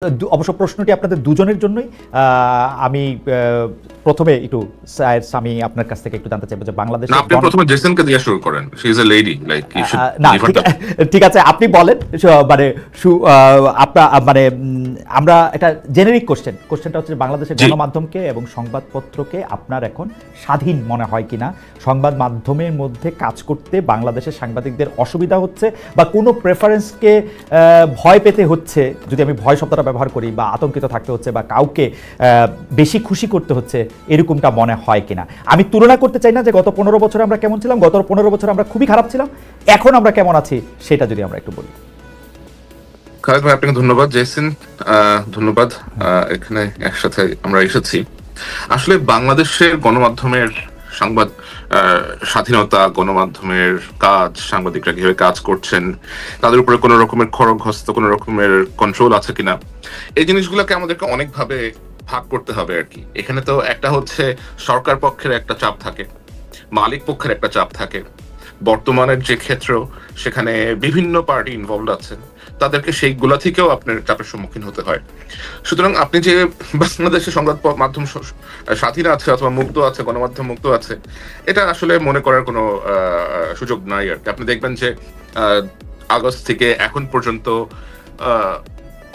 অবশ্য প্রশ্নটি আপনাদের দুজনের জন্যই। আমি প্রথমে একটু স্যার আমি আপনার কাছ থেকে একটু জানতে চাইবো যে বাংলাদেশে আপনি প্রথমে জেসনকে দিয়ে শুরু করেন। She is a lady, like you should না গিভ হার দ্য। ঠিক আছে, আপনি বলেন। মানে আপনার মানে আমরা একটা জেনেরিক কোশ্চেনটা হচ্ছে বাংলাদেশের গণমাধ্যমকে এবং সংবাদপত্রকে আপনার এখন স্বাধীন মনে হয় কিনা, সংবাদ মাধ্যমের মধ্যে কাজ করতে বাংলাদেশের সাংবাদিকদের অসুবিধা হচ্ছে বা কোনো প্রেফারেন্সকে ভয় পেতে হচ্ছে, যদি আমি ভয় শব্দটা ব্যবহার করি, বা আতঙ্কিত থাকতে হচ্ছে বা কাউকে বেশি খুশি করতে হচ্ছে, এরকমটা মনে হয় কিনা। আমি তুলনা করতে চাই না যে গত 15 বছরে আমরা কেমন ছিলাম, গত 15 বছরে আমরা খুবই খারাপ ছিলাম, এখন আমরা কেমন আছি সেটা যদি আমরা একটু বলি। খালেদ ভাই আপনাকে ধন্যবাদ। জেসন ধন্যবাদ, এখানে একসাথে আমরা এসেছি। আসলে বাংলাদেশের গণমাধ্যমের সংবাদ স্বাধীনতা, গণমাধ্যমের কাজ, সাংবাদিকরা কিভাবে কাজ করছেন, তাদের উপরে কোনো রকমের খড়গহস্ত, কোনো রকমের কন্ট্রোল আছে কিনা, এই জিনিসগুলোকে আমাদেরকে অনেকভাবে ভাগ করতে হবে আর কি। এখানে তো একটা হচ্ছে সরকার পক্ষের একটা চাপ থাকে, মালিক পক্ষের একটা চাপ থাকে, বর্তমানের যে ক্ষেত্র সেখানে বিভিন্ন পার্টি ইনভলভ আছেন, তাদেরকে সেইগুলা থেকেও আপনার চাপের সম্মুখীন হতে হয়। সুতরাং আপনি যে বাংলাদেশের সংবাদ মাধ্যম স্বাধীন আছে অথবা মুক্ত আছে, গণমাধ্যম মুক্ত আছে, এটা আসলে মনে করার কোনো সুযোগ নাই আর কি। আপনি দেখবেন যে আগস্ট থেকে এখন পর্যন্ত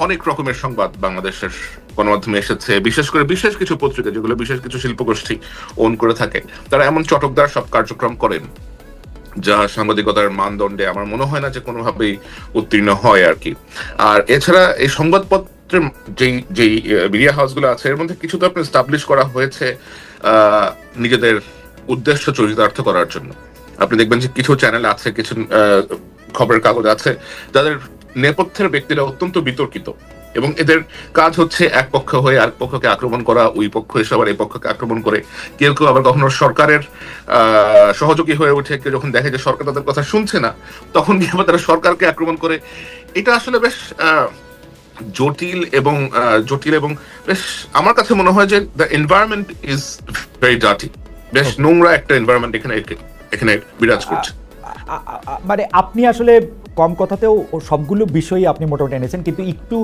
অনেক রকমের সংবাদ বাংলাদেশের গণমাধ্যমে এসেছে, বিশেষ করে বিশেষ কিছু পত্রিকা যেগুলো বিশেষ কিছু শিল্পগোষ্ঠী ওন করে থাকে, তারা এমন চটকদার সব কার্যক্রম করেন যা সাংবাদিকতার মানদণ্ডে আমার মনে হয় না যে কোনোভাবেই উত্তীর্ণ হয় আর কি। আর এছাড়া এই সংবাদপত্রের যেই মিডিয়া হাউসগুলো আছে, এর মধ্যে কিছু তো আপনার এস্টাবলিশ করা হয়েছে নিজেদের উদ্দেশ্য চরিতার্থ করার জন্য। আপনি দেখবেন যে কিছু চ্যানেল আছে, কিছু খবরের কাগজ আছে যাদের নেপথ্যের ব্যক্তিরা অত্যন্ত বিতর্কিত, এবং এদের কাজ হচ্ছে এক পক্ষ হয়ে আরেক পক্ষকে আক্রমণ করা, ওই পক্ষ এসে আবার এই পক্ষকে আক্রমণ করে, কেউ কেউ আবার কখনো সরকারের সহযোগী হয়ে ওঠে। কেউ যখন দেখে যে সরকার তাদের কথা শুনছে না, তখন গিয়ে আবার তারা সরকারকে আক্রমণ করে। এটা আসলে বেশ জটিল এবং বেশ আমার কাছে মনে হয় যে the environment is very dirty, বেশ নোংরা একটা এনভায়রনমেন্ট এখানে বিরাজ করছে। মানে আপনি আসলে কম কথাতেও সবগুলো বিষয়ই আপনি মোটামুটি এনেছেন, কিন্তু একটু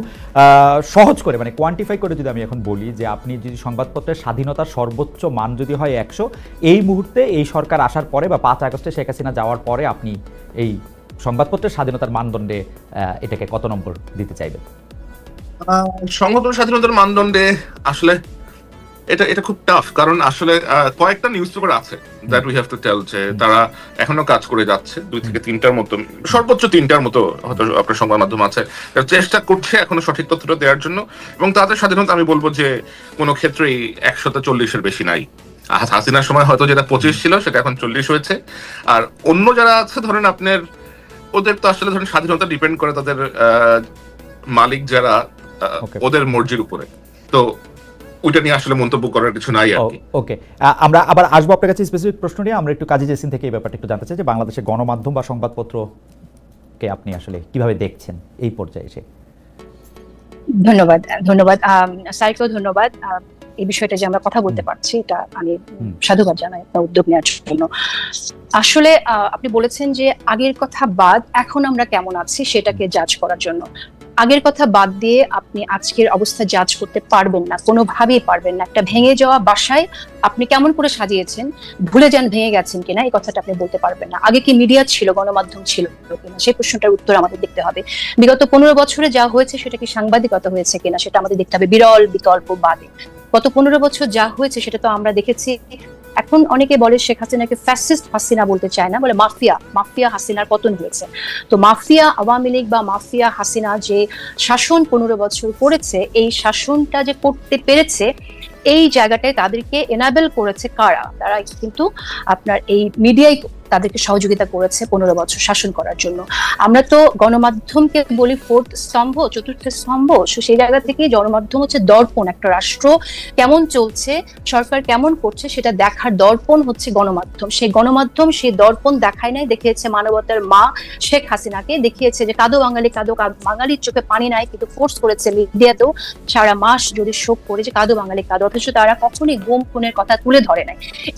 সহজ করে মানে কোয়ান্টিফাই করে যদি আমি এখন বলি যে আপনি যদি সংবাদপত্রের স্বাধীনতার সর্বোচ্চ মান যদি হয় 100, এই মুহূর্তে এই সরকার আসার পরে বা 5 আগস্টে শেখ হাসিনা যাওয়ার পরে আপনি এই সংবাদপত্রের স্বাধীনতার মানদণ্ডে এটাকে কত নম্বর দিতে চাইবেন? সংবাদ স্বাধীনতার মানদণ্ডে আসলে এটা খুব টাফ, কারণ আসলে কয়েকটা নিউজ পেপার আছে that we have to tell যে তারা এখনো কাজ করে যাচ্ছে, 2 থেকে 3টার মতো, সর্বোচ্চ 3টার মতো হয়তো আপনার সংবাদ মাধ্যম আছে, চেষ্টা করছে এখনো সঠিক তথ্যটা দেওয়ার জন্য, এবং তাদের স্বাধীনতা আমি বলবো যে কোনো ক্ষেত্রেই 140-এর বেশি নাই। হাসিনার সময় হয়তো যেটা 25 ছিল সেটা এখন 40 হয়েছে। আর অন্য যারা আছে ধরেন আপনার, ওদের তো আসলে ধরেন স্বাধীনতা ডিপেন্ড করে তাদের মালিক যারা, ওদের মর্জির উপরে, তো ওইটা নিয়ে আসলে মন্তব্য করার কিছু নাই আর কি। ওকে, আমরা আবার আসবো আপনার কাছে স্পেসিফিক প্রশ্ন নিয়ে। আমরা একটু কাজী জেসিন থেকে এই ব্যাপারটা একটু জানতে চাই যে বাংলাদেশের গণমাধ্যম বা সংবাদপত্রকে আপনি আসলে কিভাবে দেখছেন এই পর্যায়ে এসে। ধন্যবাদ স্যারকেও ধন্যবাদ। এই বিষয়টা যে আমরা কথা বলতে পারছি, এটা আমি সাধুবাদ জানাই আপনার উদ্যোগ নেওয়ার জন্য। আসলে আপনি বলেছেন যে আগের কথা বাদ এখন আমরা কেমন আছি সেটাকে জাজ করার জন্য। আগের কথা বাদ দিয়ে আপনি আজকের অবস্থা জাজ করতে পারবেন না, কোনোভাবেই পারবেন না। একটা ভেঙে যাওয়া বাসায় আপনি কেমন করে সাজিয়েছেন, ভুলে যান ভেঙে গেছেন কিনা, এই কথাটা আপনি বলতে পারবেন না। আগে কি মিডিয়া ছিল, গণমাধ্যম ছিল কিনা, সেই প্রশ্নটার উত্তর আমাদের দেখতে হবে। বিগত 15 বছরে যা হয়েছে সেটা কি সাংবাদিকতা হয়েছে কিনা সেটা আমাদের দেখতে হবে, বিরল বিকল্প বাদে। গত 15 বছর যা হয়েছে সেটা তো আমরা দেখেছি। এখন অনেকে বলে শেখ হাসিনাকে ফ্যাসিস্ট হাসিনা বলতে চায় না, বলে মাফিয়া হাসিনার পতন হয়েছে। তো মাফিয়া আওয়ামী লীগ বা মাফিয়া হাসিনা যে শাসন 15 বছর করেছে, এই শাসনটা যে করতে পেরেছে, এই জায়গাটায় তাদেরকে এনাবেল করেছে কারা? তারা কিন্তু আপনার এই মিডিয়াই তাদেরকে সহযোগিতা করেছে 15 বছর শাসন করার জন্য। আমরা তো গণমাধ্যমকে বলি চতুর্থ স্তম্ভ। সেই জায়গা থেকে গণমাধ্যম হচ্ছে দর্পণ, একটা রাষ্ট্র কেমন চলছে, সরকার কেমন করছে সেটা দেখার দর্পণ হচ্ছে গণমাধ্যম। সেই গণমাধ্যম সেই দর্পণ দেখায় নাই, দেখিয়েছে মানবতার মা শেখ হাসিনাকে, দেখিয়েছে যে কাঁদো বাঙালি কাঁদো, বাঙালির চোখে পানি নাই, কিন্তু ফোর্স করেছে মিডিয়াতেও সারা মাস যদি শোক করে যে কাঁদো বাঙালি কাঁদো, অথচ তারা কখনই গুম খুনের কথা তুলে ধরে নাই।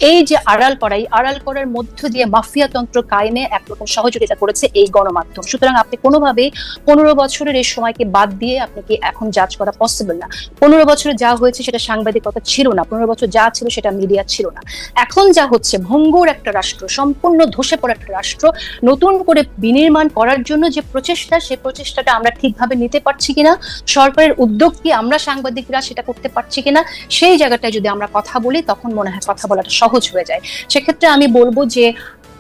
এই যে আড়াল করা, এই আড়াল করার মধ্য দিয়ে মাফিয়াতন্ত্র কায়েমে একরকম সহযোগিতা করেছে এই গণমাধ্যম। সুতরাং আপনি কোনোভাবেই 15 বছরের এই সময়কে বাদ দিয়ে আপনি কি এখন জাজ করা পসিবল না। 15 বছরে যা হয়েছে সেটা সাংবাদিকতা ছিল না, 15 বছর যা ছিল সেটা মিডিয়া ছিল না। এখন যা হচ্ছে ভঙ্গুর একটা রাষ্ট্র, সম্পূর্ণ ধসে পড়া একটা রাষ্ট্র নতুন করে বিনির্মাণ করার জন্য যে প্রচেষ্টা, সেই প্রচেষ্টাটা আমরা ঠিকভাবে নিতে পারছি কিনা, সরকারের উদ্যোগ কি আমরা সাংবাদিকরা সেটা করতে পারছি কিনা, সেই জায়গাটায় যদি আমরা কথা বলি তখন মনে হয় কথা বলাটা সহজ হয়ে যায়। সেক্ষেত্রে আমি বলবো যে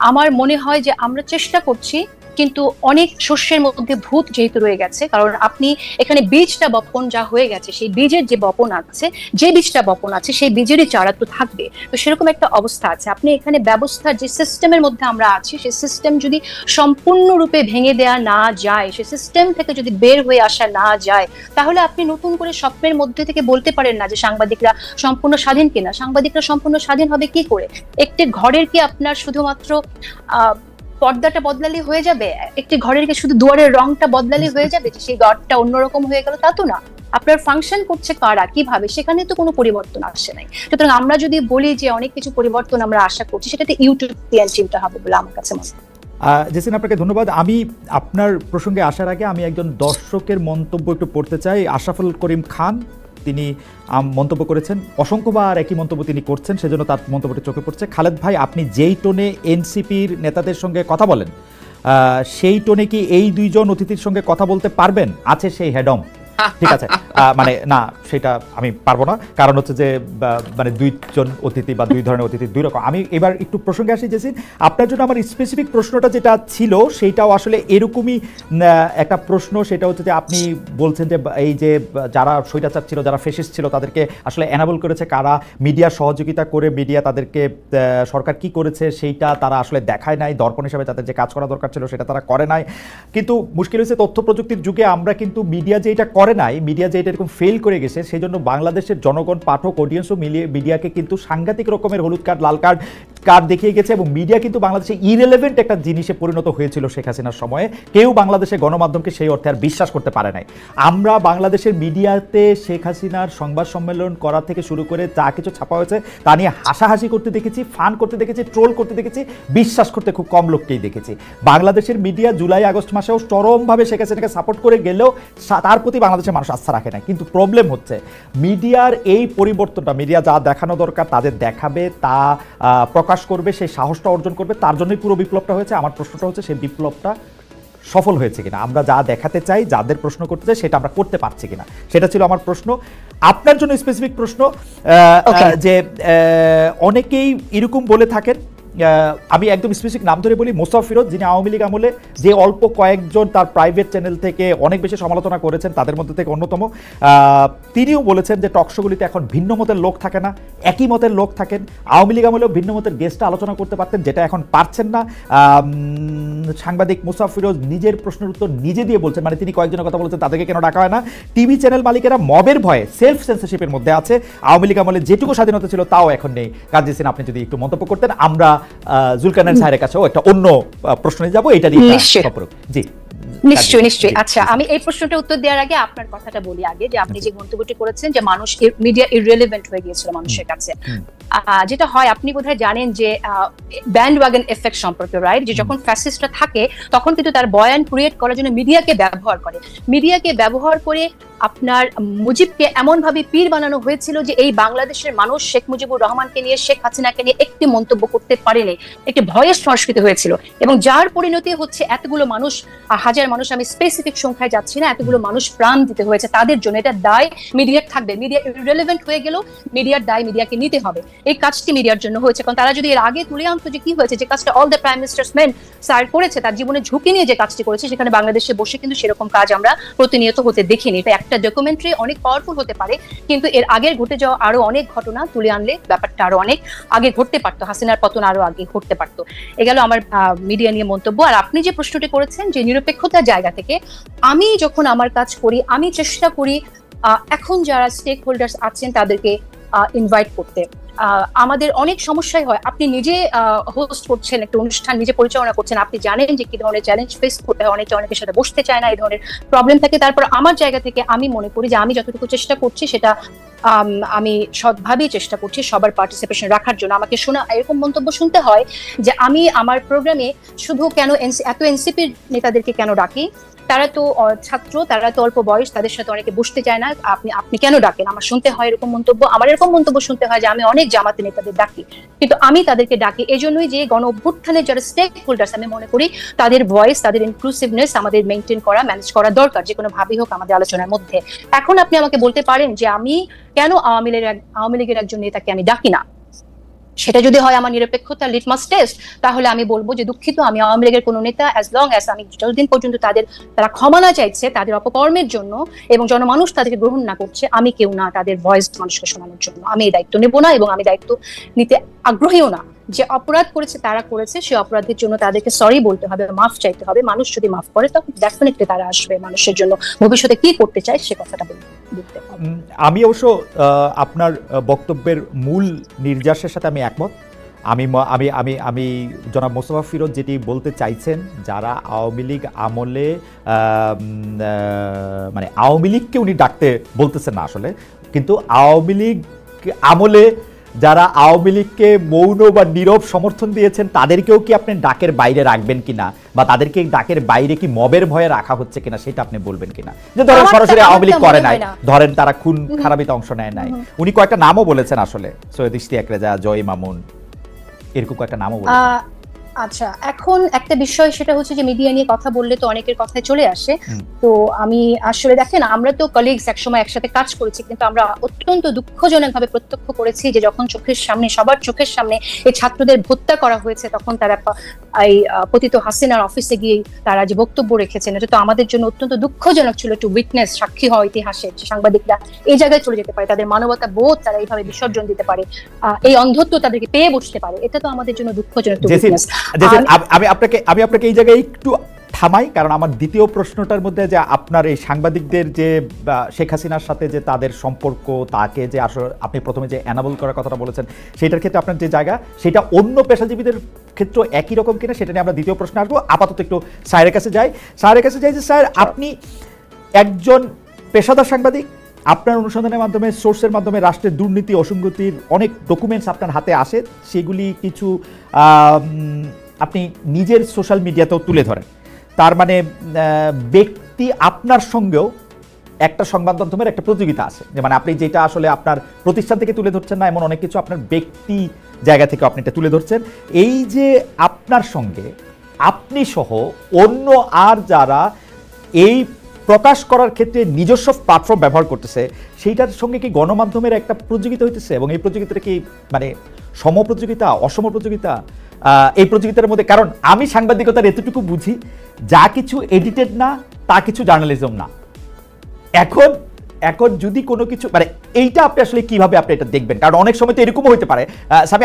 আমার মনে হয় যে আমরা চেষ্টা করছি, কিন্তু অনেক শস্যের মধ্যে ভূত যেহেতু রয়ে গেছে, কারণ আপনি এখানে বীজটা বপন যা হয়ে গেছে, সেই বীজের যে বপন আছে, যে বীজটা বপন আছে সেই বীজেরই চারা তো থাকবে। তো সেরকম একটা অবস্থা আছে। আপনি এখানে ব্যবস্থার যে সিস্টেমের মধ্যে আমরা আছি, সেই সিস্টেম যদি সম্পূর্ণরূপে ভেঙে দেয়া না যায়, সেই সিস্টেম থেকে যদি বের হয়ে আসা না যায়, তাহলে আপনি নতুন করে স্বপ্নের মধ্যে থেকে বলতে পারেন না যে সাংবাদিকরা সম্পূর্ণ স্বাধীন কিনা। সাংবাদিকরা সম্পূর্ণ স্বাধীন হবে কি করে? একটি ঘরের কি আপনার শুধুমাত্র পর্দাটা বদলালে হয়ে যাবে? একটি ঘরের কি শুধু দুয়ারের রংটা বদলালে হয়ে যাবে যে সেই ঘরটা অন্যরকম হয়ে গেল? তা তো না। আপনার ফাংশন করছে কারা, কিভাবে, সেখানে তো কোনো পরিবর্তন আসে নাই। সুতরাং আমরা যদি বলি যে অনেক কিছু পরিবর্তন আমরা আশা করছি, সেটাতে ইউটোপিয়ান চিন্তা হবে বলে আমার কাছে মনে হয়। জেসিন, আপনাকে ধন্যবাদ। আমি আপনার প্রসঙ্গে আসার আগে আমি একজন দর্শকের মন্তব্য একটু পড়তে চাই। আশরাফুল করিম খান, তিনি মন্তব্য করেছেন, অসংখ্যবার একই মন্তব্য তিনি করছেন, সেজন্য তার মন্তব্যটি চোখে পড়ছে। খালেদ ভাই, আপনি যেই টোনে এনসিপির নেতাদের সঙ্গে কথা বলেন, সেই টোনে কি এই দুইজন অতিথির সঙ্গে কথা বলতে পারবেন? আছে সেই হেডম? ঠিক আছে, মানে না, সেটা আমি পারবো না, কারণ হচ্ছে যে মানে দুইজন অতিথি বা দুই ধরনের অতিথি দুই রকম। আমি এবার একটু প্রসঙ্গে আসি জেসিন, আপনার জন্য আমার স্পেসিফিক প্রশ্নটা যেটা ছিল সেইটাও আসলে এরকমই একটা প্রশ্ন। সেটা হচ্ছে যে আপনি বলছেন যে এই যে যারা স্বৈরাচার ছিল, যারা ফেসিস্ট ছিল, তাদেরকে আসলে এনাবল করেছে কারা, মিডিয়া সহযোগিতা করে মিডিয়া তাদেরকে, সরকার কি করেছে সেইটা তারা আসলে দেখায় নাই, দর্পণ হিসাবে তাদের যে কাজ করা দরকার ছিল সেটা তারা করে নাই। কিন্তু মুশকিল হয়েছে তথ্য প্রযুক্তির যুগে আমরা কিন্তু মিডিয়া যে এটা করে নাই, মিডিয়া যে এটা এরকম ফেল করে গেছে, সেই জন্য বাংলাদেশের জনগণ, পাঠক, অডিয়েন্সও মিলিয়ে মিডিয়াকে কিন্তু সাংঘাতিক রকমের হলুদ কার্ড, লাল কার্ড দেখিয়ে গেছে, এবং মিডিয়া কিন্তু বাংলাদেশে ইরেলেভেন্ট একটা জিনিসে পরিণত হয়েছিল শেখ হাসিনার সময়ে। কেউ বাংলাদেশের গণমাধ্যমকে সেই অর্থে আর বিশ্বাস করতে পারে নাই। আমরা বাংলাদেশের মিডিয়াতে শেখ হাসিনার সংবাদ সম্মেলন করা থেকে শুরু করে যা কিছু ছাপা হয়েছে তা নিয়ে হাসাহাসি করতে দেখেছি, ফান করতে দেখেছি, ট্রোল করতে দেখেছি, বিশ্বাস করতে খুব কম লোককেই দেখেছি। বাংলাদেশের মিডিয়া জুলাই আগস্ট মাসেও চরমভাবে শেখ হাসিনাকে সাপোর্ট করে গেলেও তার প্রতি বাংলাদেশের মানুষ আস্থা রাখে না। কিন্তু প্রবলেম হচ্ছে মিডিয়ার এই পরিবর্তনটা, মিডিয়া যা দেখানো দরকার তাদের দেখাবে, তা প্রকাশ করবে, সেই সাহসটা অর্জন করবে, তার জন্যই পুরো বিপ্লবটা হয়েছে। আমার প্রশ্নটা হচ্ছে সেই বিপ্লবটা সফল হয়েছে কিনা, আমরা যা দেখাতে চাই, যাদের প্রশ্ন করতে চাই সেটা আমরা করতে পারছি কিনা, সেটা ছিল আমার প্রশ্ন। আপনার জন্য স্পেসিফিক প্রশ্ন যে অনেকেই এরকম বলে থাকেন, আমি একদম স্পেসিফিক নাম ধরে বলি, মোসাফ ফিরোজ, যিনি আওয়ামী লীগ আমলে যে অল্প কয়েকজন তার প্রাইভেট চ্যানেল থেকে অনেক বেশি সমালোচনা করেছেন, তাদের মধ্যে থেকে অন্যতম। তিনিও বলেছেন যে টকশোগুলিতে এখন ভিন্ন মতের লোক থাকে না, একই মতের লোক থাকেন। আওয়ামী লীগ আমলেও ভিন্ন মতের গেস্টটা আলোচনা করতে পারতেন, যেটা এখন পারছেন না। সাংবাদিক মোসাফ ফিরোজ নিজের প্রশ্নের উত্তর নিজে দিয়ে বলছেন, মানে তিনি কয়েকজনের কথা বলেছেন তাদেরকে কেন ডাকা হয় না। টিভি চ্যানেল মালিকেরা মবের ভয়ে সেলফ সেন্সরশিপের মধ্যে আছে, আওয়ামী লীগ আমলে যেটুকু স্বাধীনতা ছিল তাও এখন নেই। কাজী হোসেন, আপনি যদি একটু মন্তব্য করতেন, আমরা জুলকারনাইন স্যারের কাছেও একটা অন্য প্রশ্নে যাব, এটা নিয়ে সম্পর্ক। জি নিশ্চয়ই নিশ্চয়ই। আচ্ছা, আমি এই প্রশ্নটা উত্তর দেওয়ার আগে আপনার কথাটা বলি আগে, যে আপনি যে মন্তব্যটি করেছেন যে মানুষ, মিডিয়া ইররিলেভেন্ট হয়ে গিয়েছিল মানুষের কাছে। যেটা হয়, আপনি বোধহয় জানেন যে ব্যান্ড ওয়াগন এফেক্ট সম্পর্কে, রাইট? যে যখন ফ্যাসিস্টরা থাকে তখন কিন্তু তার বয়ান ক্রিয়েট করার জন্য মিডিয়াকে ব্যবহার করে। মিডিয়াকে ব্যবহার করে আপনার মুজিবকে এমন ভাবে পীর বানানো হয়েছিল যে এই বাংলাদেশের মানুষ শেখ মুজিবুর রহমানকে নিয়ে, শেখ হাসিনাকে নিয়ে একটি মন্তব্য করতে পারেনি, একটি ভয়ের সংস্কৃতি হয়েছিল, এবং যার পরিণতি হচ্ছে এতগুলো মানুষ, হাজার মানুষ, আমি স্পেসিফিক সংখ্যায় যাচ্ছি না, এতগুলো মানুষ প্রাণ দিতে হয়েছে তাদের জন্য। এটা দায় মিডিয়ার থাকবে। মিডিয়া ইররিলেভেন্ট হয়ে গেল, মিডিয়ার দায় মিডিয়াকে নিতে হবে। এই কাজটি মিডিয়ার জন্য হয়েছে, কারণ তারা যদি এর আগে তুলে আনতো যে কি হয়েছে, যে কাজটা all the prime ministers main sir করেছে, তার জীবনে ঝুঁকি নিয়ে যে কাজটি করেছে, সেখানে বাংলাদেশে বসে কিন্তু সেরকম কাজ আমরা প্রতিনিয়ত হতে দেখিনি। এটা একটা ডকুমেন্টারি অনেক পাওয়ারফুল হতে পারে, কিন্তু এর আগের ঘটে যাওয়া আরো অনেক ঘটনা তুলে আনলে ব্যাপারটা আরো অনেক আগে ঘটতে পারতো, হাসিনার পতন আরো আগে ঘটতে পারতো। এ গেল আমার মিডিয়া নিয়ে মন্তব্য। আর আপনি যে প্রশ্নটি করেছেন যে নিরপেক্ষতার জায়গা থেকে, আমি যখন আমার কাজ করি, আমি চেষ্টা করি এখন যারা স্টেক হোল্ডার্স আছেন তাদেরকে ইনভাইট করতে। আমাদের অনেক সমস্যাই হয়, আপনি নিজে হোস্ট করছেন একটা অনুষ্ঠান, নিজে পরিচালনা করছেন, আপনি জানেন যে কি ধরনের চ্যালেঞ্জ ফেস করতে হয়, অনেকের সাথে বসতে চায় না, এই ধরনের প্রবলেম থাকে। তারপর আমার জায়গা থেকে আমি মনে করি যে আমি যতটুকু চেষ্টা করছি সেটা আমি সৎভাবেই চেষ্টা করছি সবার পার্টিসিপেশন রাখার জন্য। আমাকে শোনা এরকম মন্তব্য শুনতে হয় যে আমি আমার প্রোগ্রামে শুধু কেন এত এনসিপির নেতাদেরকে কেন ডাকি, তারা তো ছাত্র, তারা তো অল্প বয়স, তাদের সাথে অনেকে বসতে চায় না, আপনি কেন ডাকেন? আমার শুনতে হয় এরকম মন্তব্য। আমার এরকম মন্তব্য শুনতে হয় যে আমি অনেক জামাতে নেতাদের ডাকি, কিন্তু আমি তাদেরকে ডাকি এজন্যই যে গণ অভ্যুত্থানের যারা স্টেক হোল্ডার্স, আমি মনে করি তাদের ভয়েস, তাদের ইনক্লুসিভনেস আমাদের মেনটেন করা, ম্যানেজ করা দরকার যে কোনো ভাবেই হোক আমাদের আলোচনার মধ্যে। এখন আপনি আমাকে বলতে পারেন যে আমি কেন আওয়ামী লীগের একজন নেতাকে আমি ডাকি না, সেটা যদি হয় আমার নিরপেক্ষতা লিটমাস টেস্ট, তাহলে আমি বলবো যে দুঃখিত, আমি আওয়ামী লীগের কোনো নেতা অ্যাজ লং অ্যাজ আমি যতদিন পর্যন্ত তারা ক্ষমা না চাইছে তাদের অপকর্মের জন্য এবং জনমানুষ তাদেরকে গ্রহণ না করছে, আমি কেউ না তাদের ভয়েস মানুষকে শোনানোর জন্য। আমি এই দায়িত্ব নেব না এবং আমি দায়িত্ব নিতে আগ্রহীও না। যে অপরাধ করেছে তারা করেছে, সে অপরাধের জন্য তাদেরকে সরি বলতে হবে, মাফ চাইতে হবে। মানুষ যদি মাফ করে তখন ডেফিনেটলি তারা আসবে মানুষের জন্য ভবিষ্যতে কি করতে চায় সে কথাটা বলতে। আমি অবশ্য আপনার বক্তব্যের মূল নির্যাসের সাথে আমি একমত। আমি আমি আমি আমি জনাব মোস্তফা ফিরোজ যেটি বলতে চাইছেন, যারা আওয়ামী লীগ আমলে মানে আওয়ামী লীগকে উনি ডাকতে বলতেছেন না আসলে, কিন্তু আওয়ামী লীগ আমলে যারা আওয়ামী লীগকে মৌন বা নীরব সমর্থন দিয়েছেন তাদেরকেও কি আপনি ডাকের বাইরে রাখবেন কিনা, বা তাদেরকে ডাকের বাইরে কি মবের ভয়ে রাখা হচ্ছে কিনা সেটা আপনি বলবেন কিনা? যে ধরেন সরাসরি আওয়ামী লীগ করে নাই, ধরেন তারা খুন খারাপিতে অংশ নেয় নাই, উনি কয়েকটা নামও বলেছেন আসলে, সৈয়দ ইশতিয়াক রেজা, জয় মামুন, এরকম কয়েকটা নামও বলেছেন। আচ্ছা, এখন একটা বিষয় সেটা হচ্ছে যে মিডিয়া নিয়ে কথা বললে তো অনেকের কথায় চলে আসে। তো আমি আসলে দেখেন, আমরা তো কলিগস একসময় একসাথে কাজ করেছি, কিন্তু আমরা অত্যন্ত দুঃখজনকভাবে প্রত্যক্ষ করেছি যে যখন চোখের সামনে, সবার চোখের সামনে এই ছাত্রদের হত্যা করা হয়েছে, তখন তারা এই পতিত হাসিনার অফিসে গিয়ে তারা যে বক্তব্য রেখেছেন, এটা তো আমাদের জন্য অত্যন্ত দুঃখজনক ছিল। টু উইটনেস, সাক্ষী হওয়া ইতিহাসের, যে সাংবাদিকরা এই জায়গায় চলে যেতে পারে, তাদের মানবতা বোধ তারা এইভাবে বিসর্জন দিতে পারে, এই অন্ধত্ব তাদেরকে পেয়ে বসতে পারে, এটা তো আমাদের জন্য দুঃখজনক। আমি আপনাকে এই জায়গায় একটু থামাই, কারণ আমার দ্বিতীয় প্রশ্নটার মধ্যে যে আপনার এই সাংবাদিকদের যে শেখ হাসিনার সাথে যে তাদের সম্পর্ক, তাকে যে আসলে আপনি প্রথমে যে অ্যানাবল করার কথাটা বলেছেন, সেটার ক্ষেত্রে আপনার যে জায়গা, সেটা অন্য পেশাজীবীদের ক্ষেত্রে একই রকম কিনা সেটা নিয়ে আমরা দ্বিতীয় প্রশ্নে আসবো। আপাতত একটু স্যারের কাছে যাই। যে স্যার, আপনি একজন পেশাদার সাংবাদিক, আপনার অনুসন্ধানের মাধ্যমে, সোর্সের মাধ্যমে রাষ্ট্রের দুর্নীতি, অসঙ্গতির অনেক ডকুমেন্টস আপনার হাতে আসে, সেগুলি কিছু আপনি নিজের সোশ্যাল মিডিয়াতেও তুলে ধরেন। তার মানে ব্যক্তি আপনার সঙ্গেও একটা সংবাদ মাধ্যমের একটা প্রতিযোগিতা আছে, যে মানে আপনি যেটা আসলে আপনার প্রতিষ্ঠান থেকে তুলে ধরছেন না, এমন অনেক কিছু আপনার ব্যক্তি জায়গা থেকে আপনি এটা তুলে ধরছেন। এই যে আপনার সঙ্গে আপনি সহ অন্য আর যারা এই প্রকাশ করার ক্ষেত্রে নিজস্ব প্ল্যাটফর্ম ব্যবহার করতেছে, সেইটার সঙ্গে কি গণমাধ্যমের একটা প্রতিযোগিতা হইতেছে? এবং এই প্রতিযোগিতাটা কি মানে সম প্রতিযোগিতা, অসম প্রতিযোগিতা? এই প্রতিযোগিতার মধ্যে, কারণ আমি সাংবাদিকতার এতটুকু বুঝি, যা কিছু এডিটেড না তা কিছু জার্নালিজম না। এখন যদি কোনো কিছু মানে এইটা আপনি আসলে কিভাবে আপনি এটা দেখবেন? কারণ অনেক সময় তো এরকমও হইতে পারে,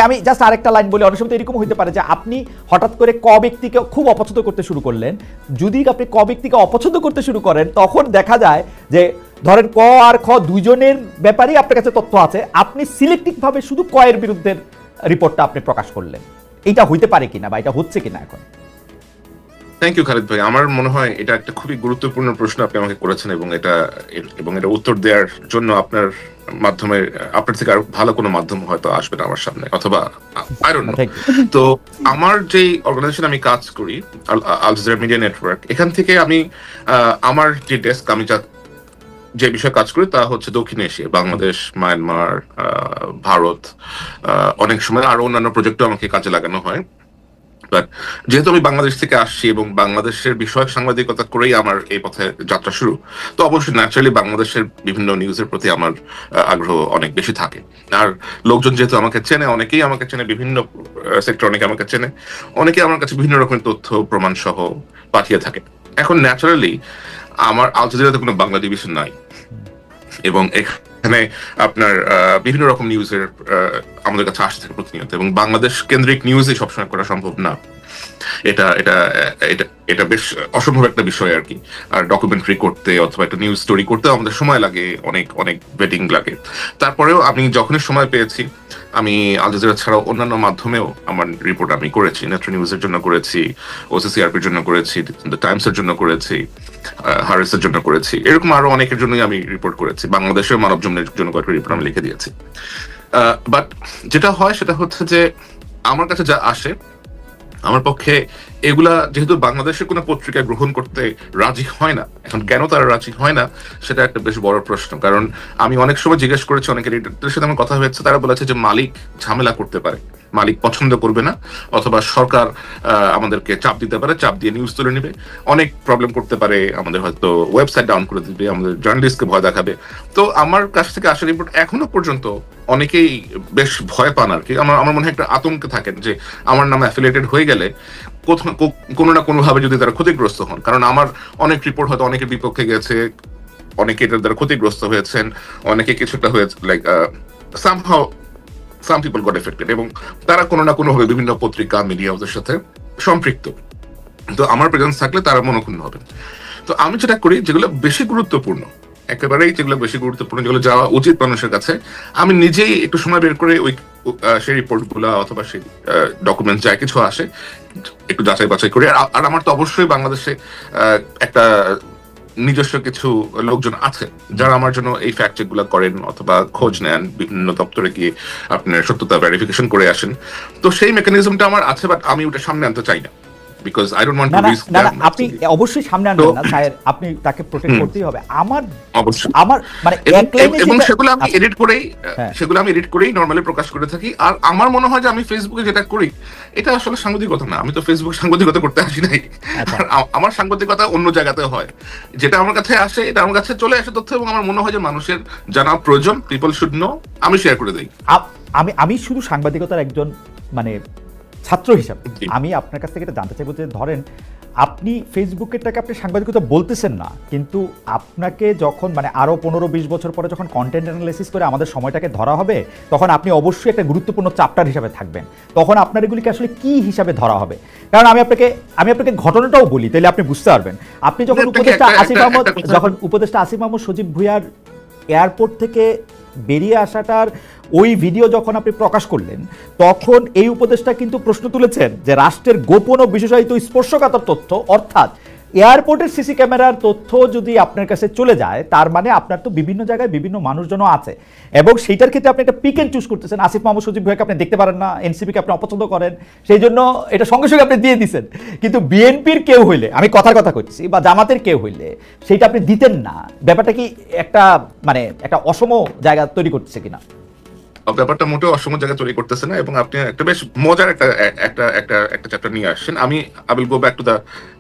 আমি জাস্ট আরেকটা লাইন বলি, অনেক সময় তো এরকম হইতে পারে যে আপনি হঠাৎ করে ক ব্যক্তিকে খুব অপছন্দ করতে শুরু করলেন। যদি আপনি ক ব্যক্তিকে অপছন্দ করতে শুরু করেন, তখন দেখা যায় যে ধরেন ক আর খ দুইজনের ব্যাপারেই আপনার কাছে তথ্য আছে, আপনি সিলেক্টিভভাবে শুধু ক এর বিরুদ্ধে রিপোর্টটা আপনি প্রকাশ করলেন। এটা হইতে পারে কিনা বা এটা হচ্ছে কিনা এখন? থ্যাংক ইউ খালিদ ভাই। আমার মনে হয় এটা একটা খুবই গুরুত্বপূর্ণ প্রশ্ন আপনি আমাকে করেছেন, এবং এটা উত্তর দেওয়ার জন্য আপনার মাধ্যমে, আপনার থেকে আর ভালো কোনো মাধ্যম হয়তো আসবে না আমার সামনে, অথবা আই ডোন্ট নো। তো আমার যে অর্গানাইজেশন আমি কাজ করি, আল জাজিরা মিডিয়া নেটওয়ার্ক, এখান থেকে আমি আমার যে ডেস্ক, আমি যে বিষয়ে কাজ করি তা হচ্ছে দক্ষিণ এশিয়া, বাংলাদেশ, মায়ানমার, ভারত, অনেক সময় আরো অন্যান্য প্রজেক্টও আমাকে কাজে লাগানো হয়। বাট যেহেতু আমি বাংলাদেশ থেকে আসছি এবং বাংলাদেশের বিষয়ক সাংবাদিকতা করেই আমার এই পথে যাত্রা শুরু, তো অবশ্যই ন্যাচারালি বাংলাদেশের বিভিন্ন নিউজের প্রতি আমার আগ্রহ অনেক বেশি থাকে। আর লোকজন যেহেতু আমাকে চেনে, অনেকেই আমাকে চেনে, বিভিন্ন সেক্টর অনেকে আমাকে চেনে, অনেকে আমার কাছে বিভিন্ন রকমের তথ্য প্রমাণ সহ পাঠিয়ে থাকে। এখন ন্যাচারালি আমার আল জাজিরাতে কোনো বাংলা ডিভিশন নাই, এবং এখানে আপনার বিভিন্ন রকম নিউজের আমাদের কাছে আসতে থাকে প্রতিনিয়ত, এবং বাংলাদেশ কেন্দ্রিক নিউজই সবসময় করা সম্ভব না। এটা এটা এটা এটা বেশ অসম্ভব একটা বিষয় আর কি। আর ডকুমেন্টারি করতে অথবা একটা নিউজ স্টোরি করতে আমাদের সময় লাগে, অনেক অনেক ওয়েটিং লাগে। তারপরেও আমি যখনই সময় পেয়েছি আমি আল জাজিরা ছাড়াও অন্যান্য মাধ্যমেও আমার রিপোর্ট আমি করেছি। নেত্র নিউজের জন্য করেছি, ওসিসিআরপির জন্য করেছি, দ্য টাইমসের জন্য করেছি, হারেসের জন্য করেছি, এরকম আরো অনেকের জন্যই আমি রিপোর্ট করেছি। বাংলাদেশের মানব জমিনের জন্য কয়েকটা রিপোর্ট আমি লিখে দিয়েছি। বাট যেটা হয় সেটা হচ্ছে যে আমার কাছে যা আসে, আমার পক্ষে এগুলা যেহেতু বাংলাদেশের কোনো পত্রিকা গ্রহণ করতে রাজি হয় না, এখন কেন তারা রাজি হয় না সেটা একটা বেশ বড় প্রশ্ন। কারণ আমি অনেক সময় জিজ্ঞেস করেছি, অনেক এডিটরদের সাথে আমার কথা হয়েছে, তারা বলেছে যে মালিক ঝামেলা করতে পারে, মালিক পছন্দ করবে না, অথবা সরকার আমাদেরকে চাপ দিতে পারে, চাপ দিয়ে নিউজ তুলে নিবে, অনেক প্রবলেম করতে পারে, আমাদের হয়তো ওয়েবসাইট ডাউন করে দিবে, আমাদের জার্নালিস্টকে ভয় দেখাবে। তো আমার কাছ থেকে আসা রিপোর্ট এখনো পর্যন্ত অনেকেই বেশ ভয় পান আর কি। আমার মনে হয় একটা আতঙ্কে থাকেন যে আমার নামে অ্যাফিলিয়েটেড হয়ে গেলে কোনো না কোনো ভাবে যদি তারা ক্ষতিগ্রস্ত হন। কারণ আমার অনেক রিপোর্ট হয়তো অনেকের বিপক্ষে গেছে, অনেকে এটার দ্বারা ক্ষতিগ্রস্ত হয়েছেন, অনেকে কিছুটা হয়েছে like somehow some people goat affected, এবং তারা কোনো না কোনো ভাবে বিভিন্ন পত্রিকা মিডিয়া ওদের সাথে সম্পৃক্ত। তো আমার প্রেজেন্স থাকলে তারা মনক্ষুণ্ণ হবেন। তো আমি যেটা করি, যেগুলো বেশি গুরুত্বপূর্ণ, একেবারেই যেগুলো বেশি গুরুত্বপূর্ণ, যেগুলো যাওয়া উচিত মানুষের কাছে, আমি নিজেই একটু সময় বের করে ওই সেই রিপোর্ট গুলা অথবা সেই ডকুমেন্ট যা কিছু আসে একটু যাচাই বাছাই করি। আর আমার তো অবশ্যই বাংলাদেশে একটা নিজস্ব কিছু লোকজন আছে যারা আমার জন্য এই ফ্যাক্ট চেক গুলা করেন অথবা খোঁজ নেন, বিভিন্ন দপ্তরে গিয়ে আপনার সত্যতা ভেরিফিকেশন করে আসেন। তো সেই মেকানিজমটা আমার আছে, বাট আমি ওটা সামনে আনতে চাই না, because I don't want two risk. না, আপনি অবশ্যই সামনে আনবেন না স্যার, আপনি তাকে প্রোটেক্ট করতেই হবে। আমার মানে এক লাইনে, এবং সেগুলো আমি এডিট করেই নরমালি প্রকাশ করে থাকি। আর আমার মনে হয় যে আমি ফেসবুকে যেটা করি এটা আসলে সাংবাদিকতা না, আমি তো ফেসবুক সাংবাদিকতা করতে আসি নাই। আমার সাংবাদিকতা অন্য জায়গাতে হয়, যেটা আমার কাছে আসে, এটা আমার কাছে চলে আসে তথ্য, এবং আমার মনে হয় যে মানুষের জানা প্রয়োজন, পিপল শুড নো, আমি শেয়ার করে দিই। আমি শুধু সাংবাদিকতার একজন মানে ছাত্র হিসাবে আমি আপনার কাছ থেকে এটা জানতে চাইবো যে ধরেন আপনি ফেসবুকেরটাকে আপনি সাংবাদিকতা বলতেছেন না, কিন্তু আপনাকে যখন মানে আরো 15-20 বছর পরে যখন কন্টেন্ট অ্যানালাইসিস করে আমাদের সময়টাকে ধরা হবে, তখন আপনি অবশ্যই একটা গুরুত্বপূর্ণ চ্যাপ্টার হিসাবে থাকবেন। তখন আপনার এগুলিকে আসলে কি হিসাবে ধরা হবে? কারণ আমি আপনাকে ঘটনাটাও বলি, তাহলে আপনি বুঝতে পারবেন। আপনি যখন উপদেষ্টা আসিফ মাহমুদ সজীব ভুঁইয়ার এয়ারপোর্ট থেকে বেরিয়ে আসাটার ওই ভিডিও যখন আপনি প্রকাশ করলেন, তখন এই উপদেষ্টা কিন্তু প্রশ্ন তুলেছেন যে রাষ্ট্রের গোপন ও বিশেষায়িত স্পর্শকাতর তথ্য, অর্থাৎ এয়ারপোর্টের সিসি ক্যামেরার তথ্য যদি আপনার কাছে চলে যায়, তার মানে আপনার তো বিভিন্ন জায়গায় বিভিন্ন মানুষজনও আছে, এবং সেইটার ক্ষেত্রে আপনি একটা পিক এন্ড চুজ করতেছেন। আসিফ মাহমুদ সজীব ভুঁইয়াকে আপনি দেখতে পারেন না, এনসিপিকে আপনি অপছন্দ করেন, সেই জন্য এটা সঙ্গে সঙ্গে আপনি দিয়ে দিচ্ছেন। কিন্তু বিএনপির কেউ হইলে, আমি কথার কথা করছি, বা জামাতের কেউ হইলে সেইটা আপনি দিতেন না। ব্যাপারটা কি একটা মানে একটা অসম জায়গা তৈরি করতেছে কিনা? ব্যাপারটা মোটেও অসম জায়গা তৈরি করতেছে না, এবং আপনি একটা বেশ মজার একটা চ্যাপ্টার নিয়ে আসছেন। আমি will go back to the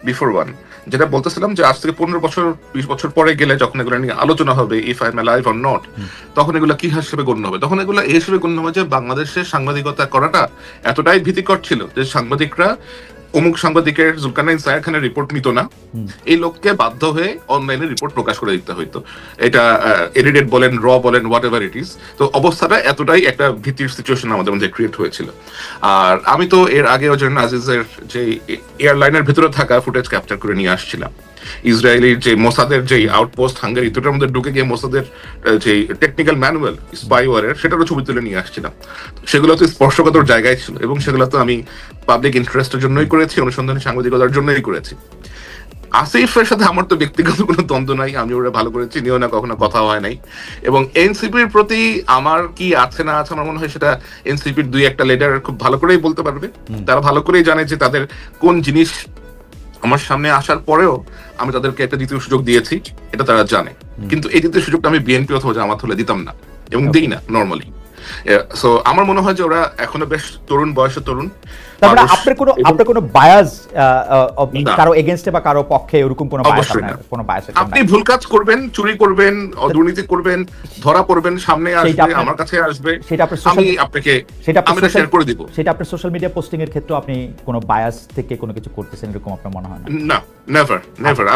before one, যেটা বলতেছিলাম যে আজ থেকে 15-20 বছর পরে গেলে যখন এগুলো নিয়ে আলোচনা হবে, if I am alive or not, তখন এগুলো কি হিসেবে গণ্য হবে? তখন এগুলো এই হিসেবে গণ্য হবে যে বাংলাদেশের সাংবাদিকতা করাটা এতটাই ভীতিকর ছিল যে সাংবাদিকরা অমুক সাংবাদিকের জুলকারনাইন সায়ের খানের রিপোর্ট নিত না, এই লোককে বাধ্য হয়ে অনলাইনে রিপোর্ট প্রকাশ করে দিতে হইতো। এটা এডিটেড বলেন, র বলেন, হোয়াট এভার ইট ইজ। তো অবস্থাটা এতটাই একটা ভীতির সিচুয়েশন আমাদের মধ্যে ক্রিয়েট হয়েছিল। আর আমি তো এর আগেও জেনারেল আজিজের যে এয়ারলাইনের ভেতরে থাকা ফুটেজ ক্যাপচার করে নিয়ে আসছিলাম। ইসরায়েলির যে মোসাদের যে আউটপোস্ট হাঙ্গেরি, দুটোর মধ্যে ঢুকে গিয়ে মোসাদের যে টেকনিক্যাল ম্যানুয়াল স্পাইওয়ারের, সেটারও ছবি তুলে নিয়ে আসছিলাম। সেগুলো তো স্পর্শকাতর জায়গায় ছিল, এবং সেগুলো তো আমি পাবলিক ইন্টারেস্টের জন্যই করেছি, অনুসন্ধানী সাংবাদিকতার জন্যই করেছি। আসিফের সাথে আমার তো ব্যক্তিগত কোনো দ্বন্দ্ব নাই, আমি ওরা ভালো করে চিনিও না, কখনো কথা হয় নাই। এবং এনসিপির প্রতি আমার কি আছে না আছে, আমার মনে হয় সেটা এনসিপির 2-1টা লিডার খুব ভালো করেই বলতে পারবে। তারা ভালো করেই জানে যে তাদের কোন জিনিস আমার সামনে আসার পরেও আমি তাদেরকে একটা দ্বিতীয় সুযোগ দিয়েছি, এটা তারা জানে। কিন্তু এই দ্বিতীয় সুযোগটা আমি বিএনপি অথবা জামাত হলে দিতাম না, এবং দিই না নর্মালি। সো আমার মনে হয় যে ওরা এখনো বেশ তরুণ বয়সে তরুণ। তারপরে আপনার কোনো বায়াস কারো এগেইনস্টে বা কারো পক্ষে এরকম কোনো বায়াস? আপনি ভুল কাজ করবেন, চুরি করবেন, দুর্নীতি করবেন, ধরা পড়বেন, সামনে আসবে, আমার কাছে আসবে, আমি আপনাকে শেয়ার করে দিব। সেটা আপনার সোশ্যাল মিডিয়া পোস্টিং এর ক্ষেত্রে আপনি কোনো বায়াস থেকে কোনো কিছু করতেছেন এরকম আপনার মনে হয় না? না, never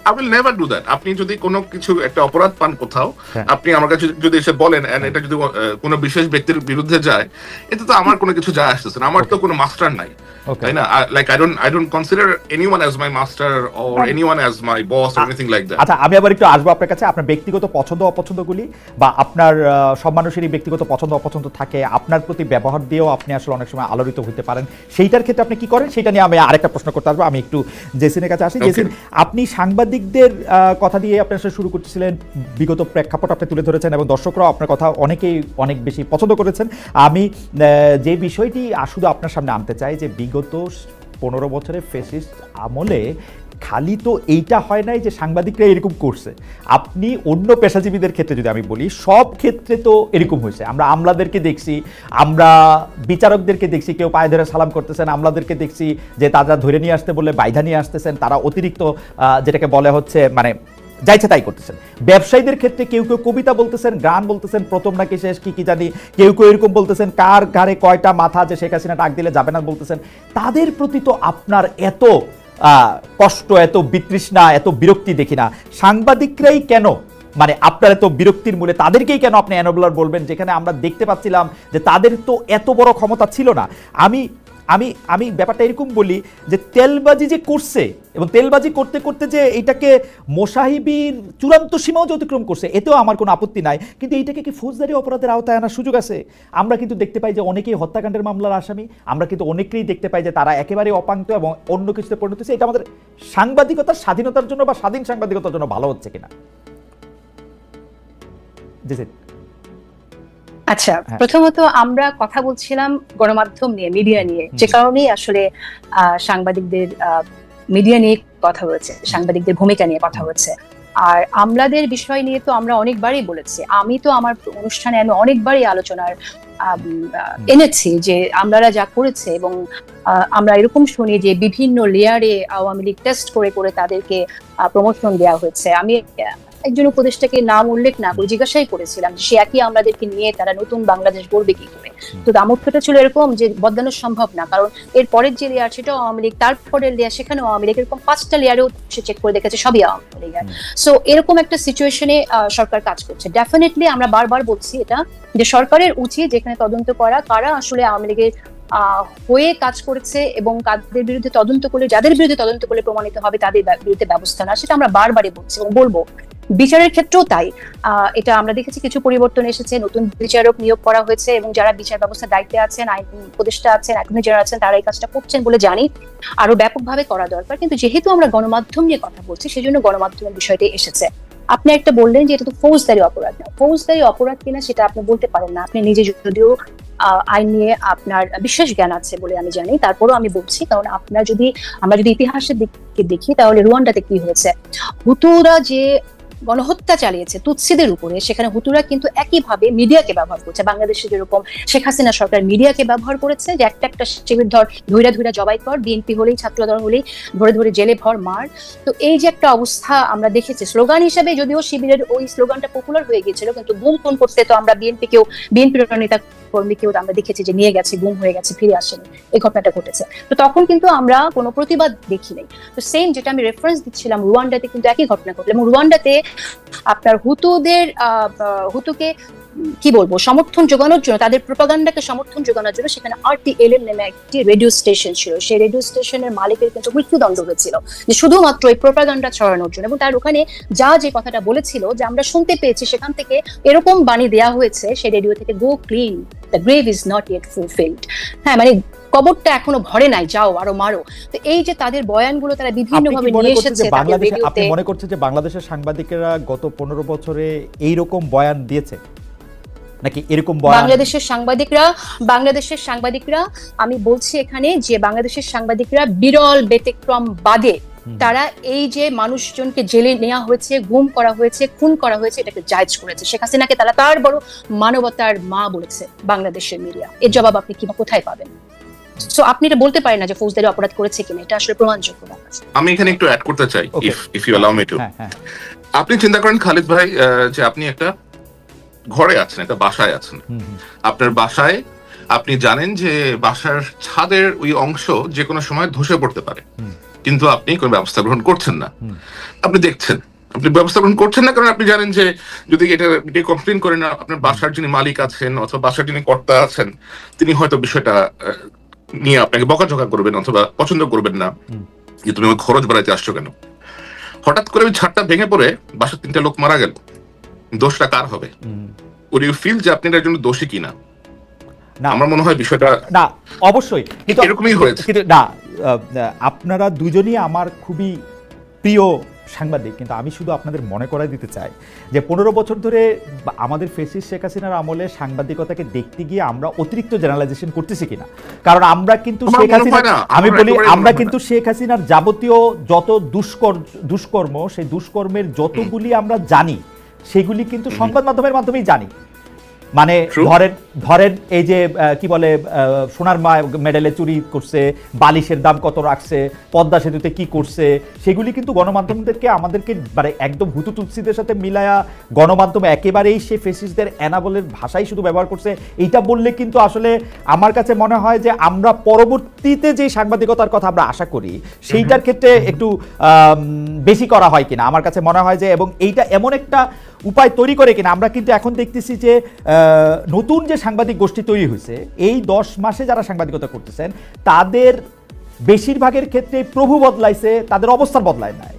I will never do that. আপনি যদি কোনো কিছু একটা অপরাধ পান কোথাও, আপনি আমার কাছে যদি এসে বলেন, এটা যদি কোনো বিশেষ বিশেষ ব্যক্তির বিরুদ্ধে যায়, এতে তো আমার কোনো কিছু যায় আসতেছে না, আমার তো কোনো মাস্টার নাই, তাই না? Like I don't consider anyone as my master or anyone as my boss or anything like that. আচ্ছা, আমি আবার একটু আসবো আপনার কাছে। আপনার ব্যক্তিগত পছন্দ অপছন্দগুলি বা আপনার সব মানুষেরই ব্যক্তিগত পছন্দ অপছন্দ থাকে, আপনার প্রতি ব্যবহার দিয়েও আপনি আসলে অনেক সময় আলোড়িত হতে পারেন, সেইটার ক্ষেত্রে আপনি কি করেন সেটা নিয়ে আমি আরেকটা প্রশ্ন করতে আসবো। আমি একটু জেসিনের কাছে আসি। জেসিন, আপনি সাংবাদিকদের কথা দিয়ে আপনি আসলে শুরু করতেছিলেন, বিগত প্রেক্ষাপট আপনি তুলে ধরেছেন এবং দর্শকরাও আপনার কথা অনেকেই অনেক বেশি পছন্দ করেছেন। আমি যে বিষয়টি শুধু আপনার সামনে আনতে চাই যে বিগত 15 বছরের ফ্যাসিস্ট আমলে খালি তো এইটা হয় নাই যে সাংবাদিকরা এরকম করছে, আপনি অন্য পেশাজীবীদের ক্ষেত্রে যদি আমি বলি, সব ক্ষেত্রে তো এরকম হয়েছে। আমরা আমলাদেরকে দেখছি, আমরা বিচারকদেরকে দেখছি কেউ পায়ে ধরে সালাম করতেছেন, আমলাদেরকে দেখছি যে তারা ধরে নিয়ে আসতে বলে বাইধা নিয়ে আসতেছেন, তারা অতিরিক্ত যেটাকে বলে হচ্ছে মানে যাইছে তাই করতেছেন। ব্যবসায়ীদের ক্ষেত্রে কেউ কেউ কবিতা বলতেছেন, গান বলতেছেন, প্রথম নাকি শেষ কি জানি, কেউ কেউ এরকম বলতেছেন কার ঘাড়ে কয়টা মাথা, যে শেখ হাসিনা ডাক দিলে যাবে না বলতেছেন। তাদের প্রতি তো আপনার এত কষ্ট, এত বিতৃষ্ণা, এত বিরক্তি দেখি না। সাংবাদিকরাই কেন মানে আপনার এত বিরক্তির মূলে তাদেরকেই কেন আপনি এনবলার বলবেন, যেখানে আমরা দেখতে পাচ্ছিলাম যে তাদের তো এত বড় ক্ষমতা ছিল না? আমি আমি আমি ব্যাপারটা এরকম বলি যে তেলবাজি যে করছে এবং তেলবাজি করতে করতে যে এইটাকে মোসাহিবির চূড়ান্ত সীমাও যে অতিক্রম করছে, এতেও আমার কোনো আপত্তি নাই, কিন্তু এইটাকে কি ফৌজদারি অপরাধের আওতায় আনার সুযোগ আছে? আমরা কিন্তু দেখতে পাই যে অনেকেই হত্যাকাণ্ডের মামলার আসামি, আমরা কিন্তু অনেকেই দেখতে পাই যে তারা একেবারে অপাঙ্ক্ত এবং অন্য কিছুতে পরিণত হচ্ছে। এটা আমাদের সাংবাদিকতার স্বাধীনতার জন্য বা স্বাধীন সাংবাদিকতার জন্য ভালো হচ্ছে কিনা? জি। আচ্ছা, প্রথমত আমরা কথা বলছিলাম গণমাধ্যম নিয়ে, মিডিয়া নিয়ে, যে কারণেই আসলে সাংবাদিকদের মিডিয়া নিয়ে কথা হয়েছে, সাংবাদিকদের ভূমিকা নিয়ে কথা হয়েছে। আর আমলাদের বিষয় নিয়ে তো আমরা অনেকবারই বলেছি, আমি তো আমার অনুষ্ঠানে আমি অনেকবারই আলোচনার এনেছি যে আমলারা যা করেছে, এবং আমরা এরকম শুনি যে বিভিন্ন লেয়ারে আওয়ামী লীগ টেস্ট করে করে তাদেরকে প্রমোশন দেওয়া হয়েছে। আমি একজন উপদেষ্টাকে নাম উল্লেখ না করে জিজ্ঞাসাই করেছিলাম সে একই আমাদেরকে নিয়ে তারা নতুন বাংলাদেশ গড়বে কি করে। তো দামোক্ষটা ছিল এরকম যে বদলানো সম্ভব না, কারণ এর পরের যে লেয়ার সেটাও আওয়ামী লীগ, তারপরের লেয়ার সেখানেও আওয়ামী লীগ, এরকম 5টা লেয়ারেও সে চেক করে দেখেছে সবই আওয়ামী লীগের। সো এরকম একটা সিচুয়েশনে সরকার কাজ করছে। ডেফিনেটলি আমরা বারবার বলছি এটা যে সরকারের উচিত যেখানে তদন্ত করা কারা আসলে আওয়ামী লীগের হয়ে কাজ করেছে এবং কাদের বিরুদ্ধে তদন্ত করলে, যাদের বিরুদ্ধে তদন্ত করলে প্রমাণিত হবে তাদের বিরুদ্ধে ব্যবস্থা না, সেটা আমরা বারবারই বলছি এবং বলবো। বিচারের ক্ষেত্রেও তাই, এটা আমরা দেখেছি কিছু পরিবর্তন এসেছে, নতুন বিচারক নিয়োগ করা হয়েছে এবং যারা বিচার ব্যবস্থার দায়িত্বে আছেন, আইন উপদেষ্টা আছেন, অ্যাটর্নি জেনারেল আছেন, তারা এই কাজটা করছেন বলে জানি। আরো ব্যাপকভাবে করা দরকার, কিন্তু যেহেতু আমরা গণমাধ্যম নিয়ে কথা বলছি সেজন্য গণমাধ্যমের বিষয়টি এসেছে। আপনি একটা বললেন যে এটা তো ফৌজদারি অপরাধ না, ফৌজদারি অপরাধ কিনা সেটা আপনি বলতে পারেন না, আপনি নিজে যদিও আইন নিয়ে আপনার বিশেষ জ্ঞান আছে বলে আমি জানি, তারপরও আমি বলছি, কারণ আমরা যদি ইতিহাসের দিকে দেখি তাহলে রুয়ান্ডাতে কি হয়েছে, হুতুরা যে গণহত্যা চালিয়েছে তুৎসিদের উপরে, সেখানে হুতুরা কিন্তু একইভাবে মিডিয়াকে ব্যবহার করছে। বাংলাদেশে যেরকম শেখ হাসিনা সরকার মিডিয়াকে ব্যবহার করেছে যে একটা শিবির ধর ধৈরা জবাই কর, বিএনপি হলেই ছাত্রদল হলেই ধরে ধরে জেলে ভর মার। তো এই যে একটা অবস্থা আমরা দেখেছি, স্লোগান হিসেবে যদিও শিবিরের ওই স্লোগানটা পপুলার হয়ে গিয়েছিল, কিন্তু গুম কোন করতে তো আমরা বিএনপির নেতা কর্মীকেও আমরা দেখেছি যে নিয়ে গেছে, গুম হয়ে গেছে, ফিরে আসেনি, এই ঘটনাটা ঘটেছে। তো তখন কিন্তু আমরা কোনো প্রতিবাদ দেখি নাই। তো সেম যেটা আমি রেফারেন্স দিচ্ছিলাম, রুয়ান্ডাতে কিন্তু একই ঘটনা ঘটলো এবং রুয়ান্ডাতে আপনার হুতুকে কি বলবো সমর্থন যোগানোর জন্য, তাদের প্রোপাগান্ডাকে সমর্থন যোগানোর জন্য সেখানে RTLM নামে একটি রেডিও স্টেশন ছিল, সেই রেডিও স্টেশনের মালিকের কিন্তু মৃত্যুদণ্ড হয়েছিল যে শুধুমাত্র এই প্রোপাগান্ডা ছড়ানোর জন্য। এবং তার ওখানে যে কথাটা বলেছিল যে আমরা শুনতে পেয়েছি সেখান থেকে এরকম বাণী দেয়া হয়েছে সেই রেডিও থেকে, go clean, the grave is not yet fulfilled. হ্যাঁ, মানে কবরটা এখনো ভরে নাই, যাও আরো মারো। তো এই যে তাদের বয়ানগুলো তারা বিভিন্ন ভাবে নিয়ে এসেছে, আপনি মনে করছেন যে বাংলাদেশের সাংবাদিকেরা গত 15 বছরে এইরকম বয়ান দিয়েছে নাকি এরকম বয়ান? বাংলাদেশের সাংবাদিকরা আমি বলছি এখানে যে বাংলাদেশের সাংবাদিকরা বিরল ব্যতিক্রম বাদে তারা এই যে মানুষজনকে জেলে নেওয়া হয়েছে, গুম করা হয়েছে, খুন করা হয়েছে, এটাকে জায়েজ করেছে। শেখ হাসিনাকে তারা তার বড় মানবতার মা বলেছে বাংলাদেশের মিডিয়া। এর জবাব আপনি কোথায় পাবেন? সো আপনি এটা বলতে পারেন না যে ফৌজদারি অপরাধ করেছে কিনা, এটা আসলে প্রমাণযোগ্য না। আমি এখানে একটু অ্যাড করতে চাই, if you allow me to. আপনি চিন্তা করেন খালিদ ভাই যে আপনি একটা ঘরে আছেন, একটা বাসায় আছেন, আপনার বাসায় আপনি জানেন যে বাসার ছাদের ওই অংশ যে কোনো সময় ধসে পড়তে পারে, কিন্তু আপনি কোনো ব্যবস্থা গ্রহণ করছেন না। আপনি দেখছেন, আপনি ব্যবস্থা গ্রহণ করছেন না, কারণ আপনি জানেন যে যদি এটা কমপ্লেন করেন, আপনার বাসার যিনি মালিক আছেন অথবা বাসার যিনি কর্তা আছেন, তিনি হয়তো বিষয়টা নিয়ে আপনাকে বকাঝকা করবেন অথবা পছন্দ করবেন না, যে তুমি খরচ বাড়াইতে আসছো কেন। হঠাৎ করে ওই ছাদটা ভেঙে পড়ে বাসার 3টা লোক মারা গেল, দোষটা কার হবে? উড ইউ ফিল যে আপনি এটার জন্য দোষী কিনা? আমার মনে হয় বিষয়টা না, অবশ্যই কিন্তু এরকমই হয়েছে। কিন্তু না, আপনারা দুজনই আমার খুবই প্রিয় সাংবাদিক, কিন্তু আমি শুধু আপনাদের মনে করাই দিতে চাই যে 15 বছর ধরে আমাদের ফেসিস্ট শেখ হাসিনার আমলে সাংবাদিকতাকে দেখতে গিয়ে আমরা অতিরিক্ত জেনারেলাইজেশন করতেছি কিনা। কারণ আমরা কিন্তু শেখ হাসিনা, আমি বলি আমরা কিন্তু শেখ হাসিনার যাবতীয় যত দুষ্কর্ম, সেই দুষ্কর্মের যতগুলি আমরা জানি সেগুলি কিন্তু সংবাদ মাধ্যমের মাধ্যমেই জানি। মানে ধরেন এই যে কি বলে সোনার মেডেলে চুরি করছে, বালিশের দাম কত রাখছে, পদ্মা সেতুতে কি করছে, সেগুলি কিন্তু গণমাধ্যমদেরকে আমাদেরকে মানে একদম হুতু তুলসিদের সাথে মিলায়া গণমাধ্যম একেবারেই সে ফেসিস্টদের অ্যানাবলের ভাষাই শুধু ব্যবহার করছে। এইটা বললে কিন্তু আসলে আমার কাছে মনে হয় যে আমরা পরবর্তীতে যে সাংবাদিকতার কথা আমরা আশা করি সেইটার ক্ষেত্রে একটু বেশি করা হয় কিনা আমার কাছে মনে হয় যে, এবং এইটা এমন একটা উপায় তৈরি করে কিনা। আমরা কিন্তু এখন দেখতেছি যে নতুন যে সাংবাদিক গোষ্ঠী তৈরি হয়েছে এই 10 মাসে যারা সাংবাদিকতা করতেছেন তাদের বেশিরভাগের ক্ষেত্রে প্রভু বদলাইছে, তাদের অবস্থান বদলায় নাই।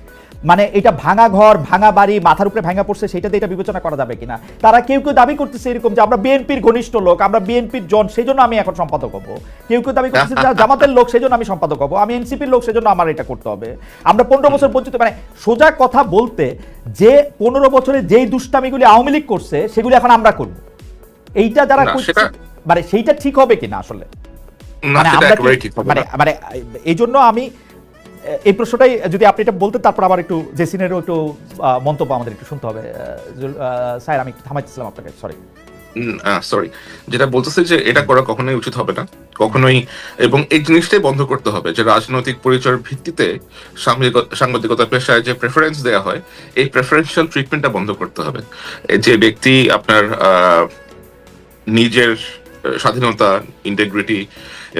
মানে এটা ভাঙা ঘর, ভাঙা বাড়ি, মাথার উপরে ভাঙা পড়ছে, সেটাতে এটা বিবেচনা করা যাবে কিনা। তারা কেউ কেউ দাবি করতেছে এরকম যে আমরা বিএনপির ঘনিষ্ঠ লোক, আমরা বিএনপির জন, সেই জন্য আমি এখন সম্পাদক হবো। কেউ কেউ দাবি করতেছে যারা জামাতের লোক সেই জন্য আমি সম্পাদক হবো, আমি এনসিপির লোক সেই জন্য আমার এটা করতে হবে। আমরা 15 বছর বঞ্চিত, মানে সোজা কথা বলতে যে 15 বছরে যেই দুষ্টামিগুলি আওয়ামী লীগ করছে সেগুলি এখন আমরা করবো, এইটা যারা করছে মানে সেইটা ঠিক হবে কিনা আসলে। মানে এই জন্য আমি এই প্রশ্নটাই যদি আপনি এটা বলতেন, তারপর আবার একটু জেসিনেরও একটু মন্তব্য আমাদের একটু শুনতে হবে। স্যার আমি থামাইছিলাম আপনাকে, সরি। যেটা বলতেছে যে এটা করা কখনোই উচিত হবে না, কখনোই, এবং এই জিনিসটাই বন্ধ করতে হবে যে রাজনৈতিক পরিচয়ের ভিত্তিতে সাংবাদিকতা পেশায় যে প্রেফারেন্স দেওয়া হয়, এই প্রেফারেন্সিয়াল ট্রিটমেন্টটা বন্ধ করতে হবে। যে ব্যক্তি আপনার নিজের স্বাধীনতা, ইন্টিগ্রিটি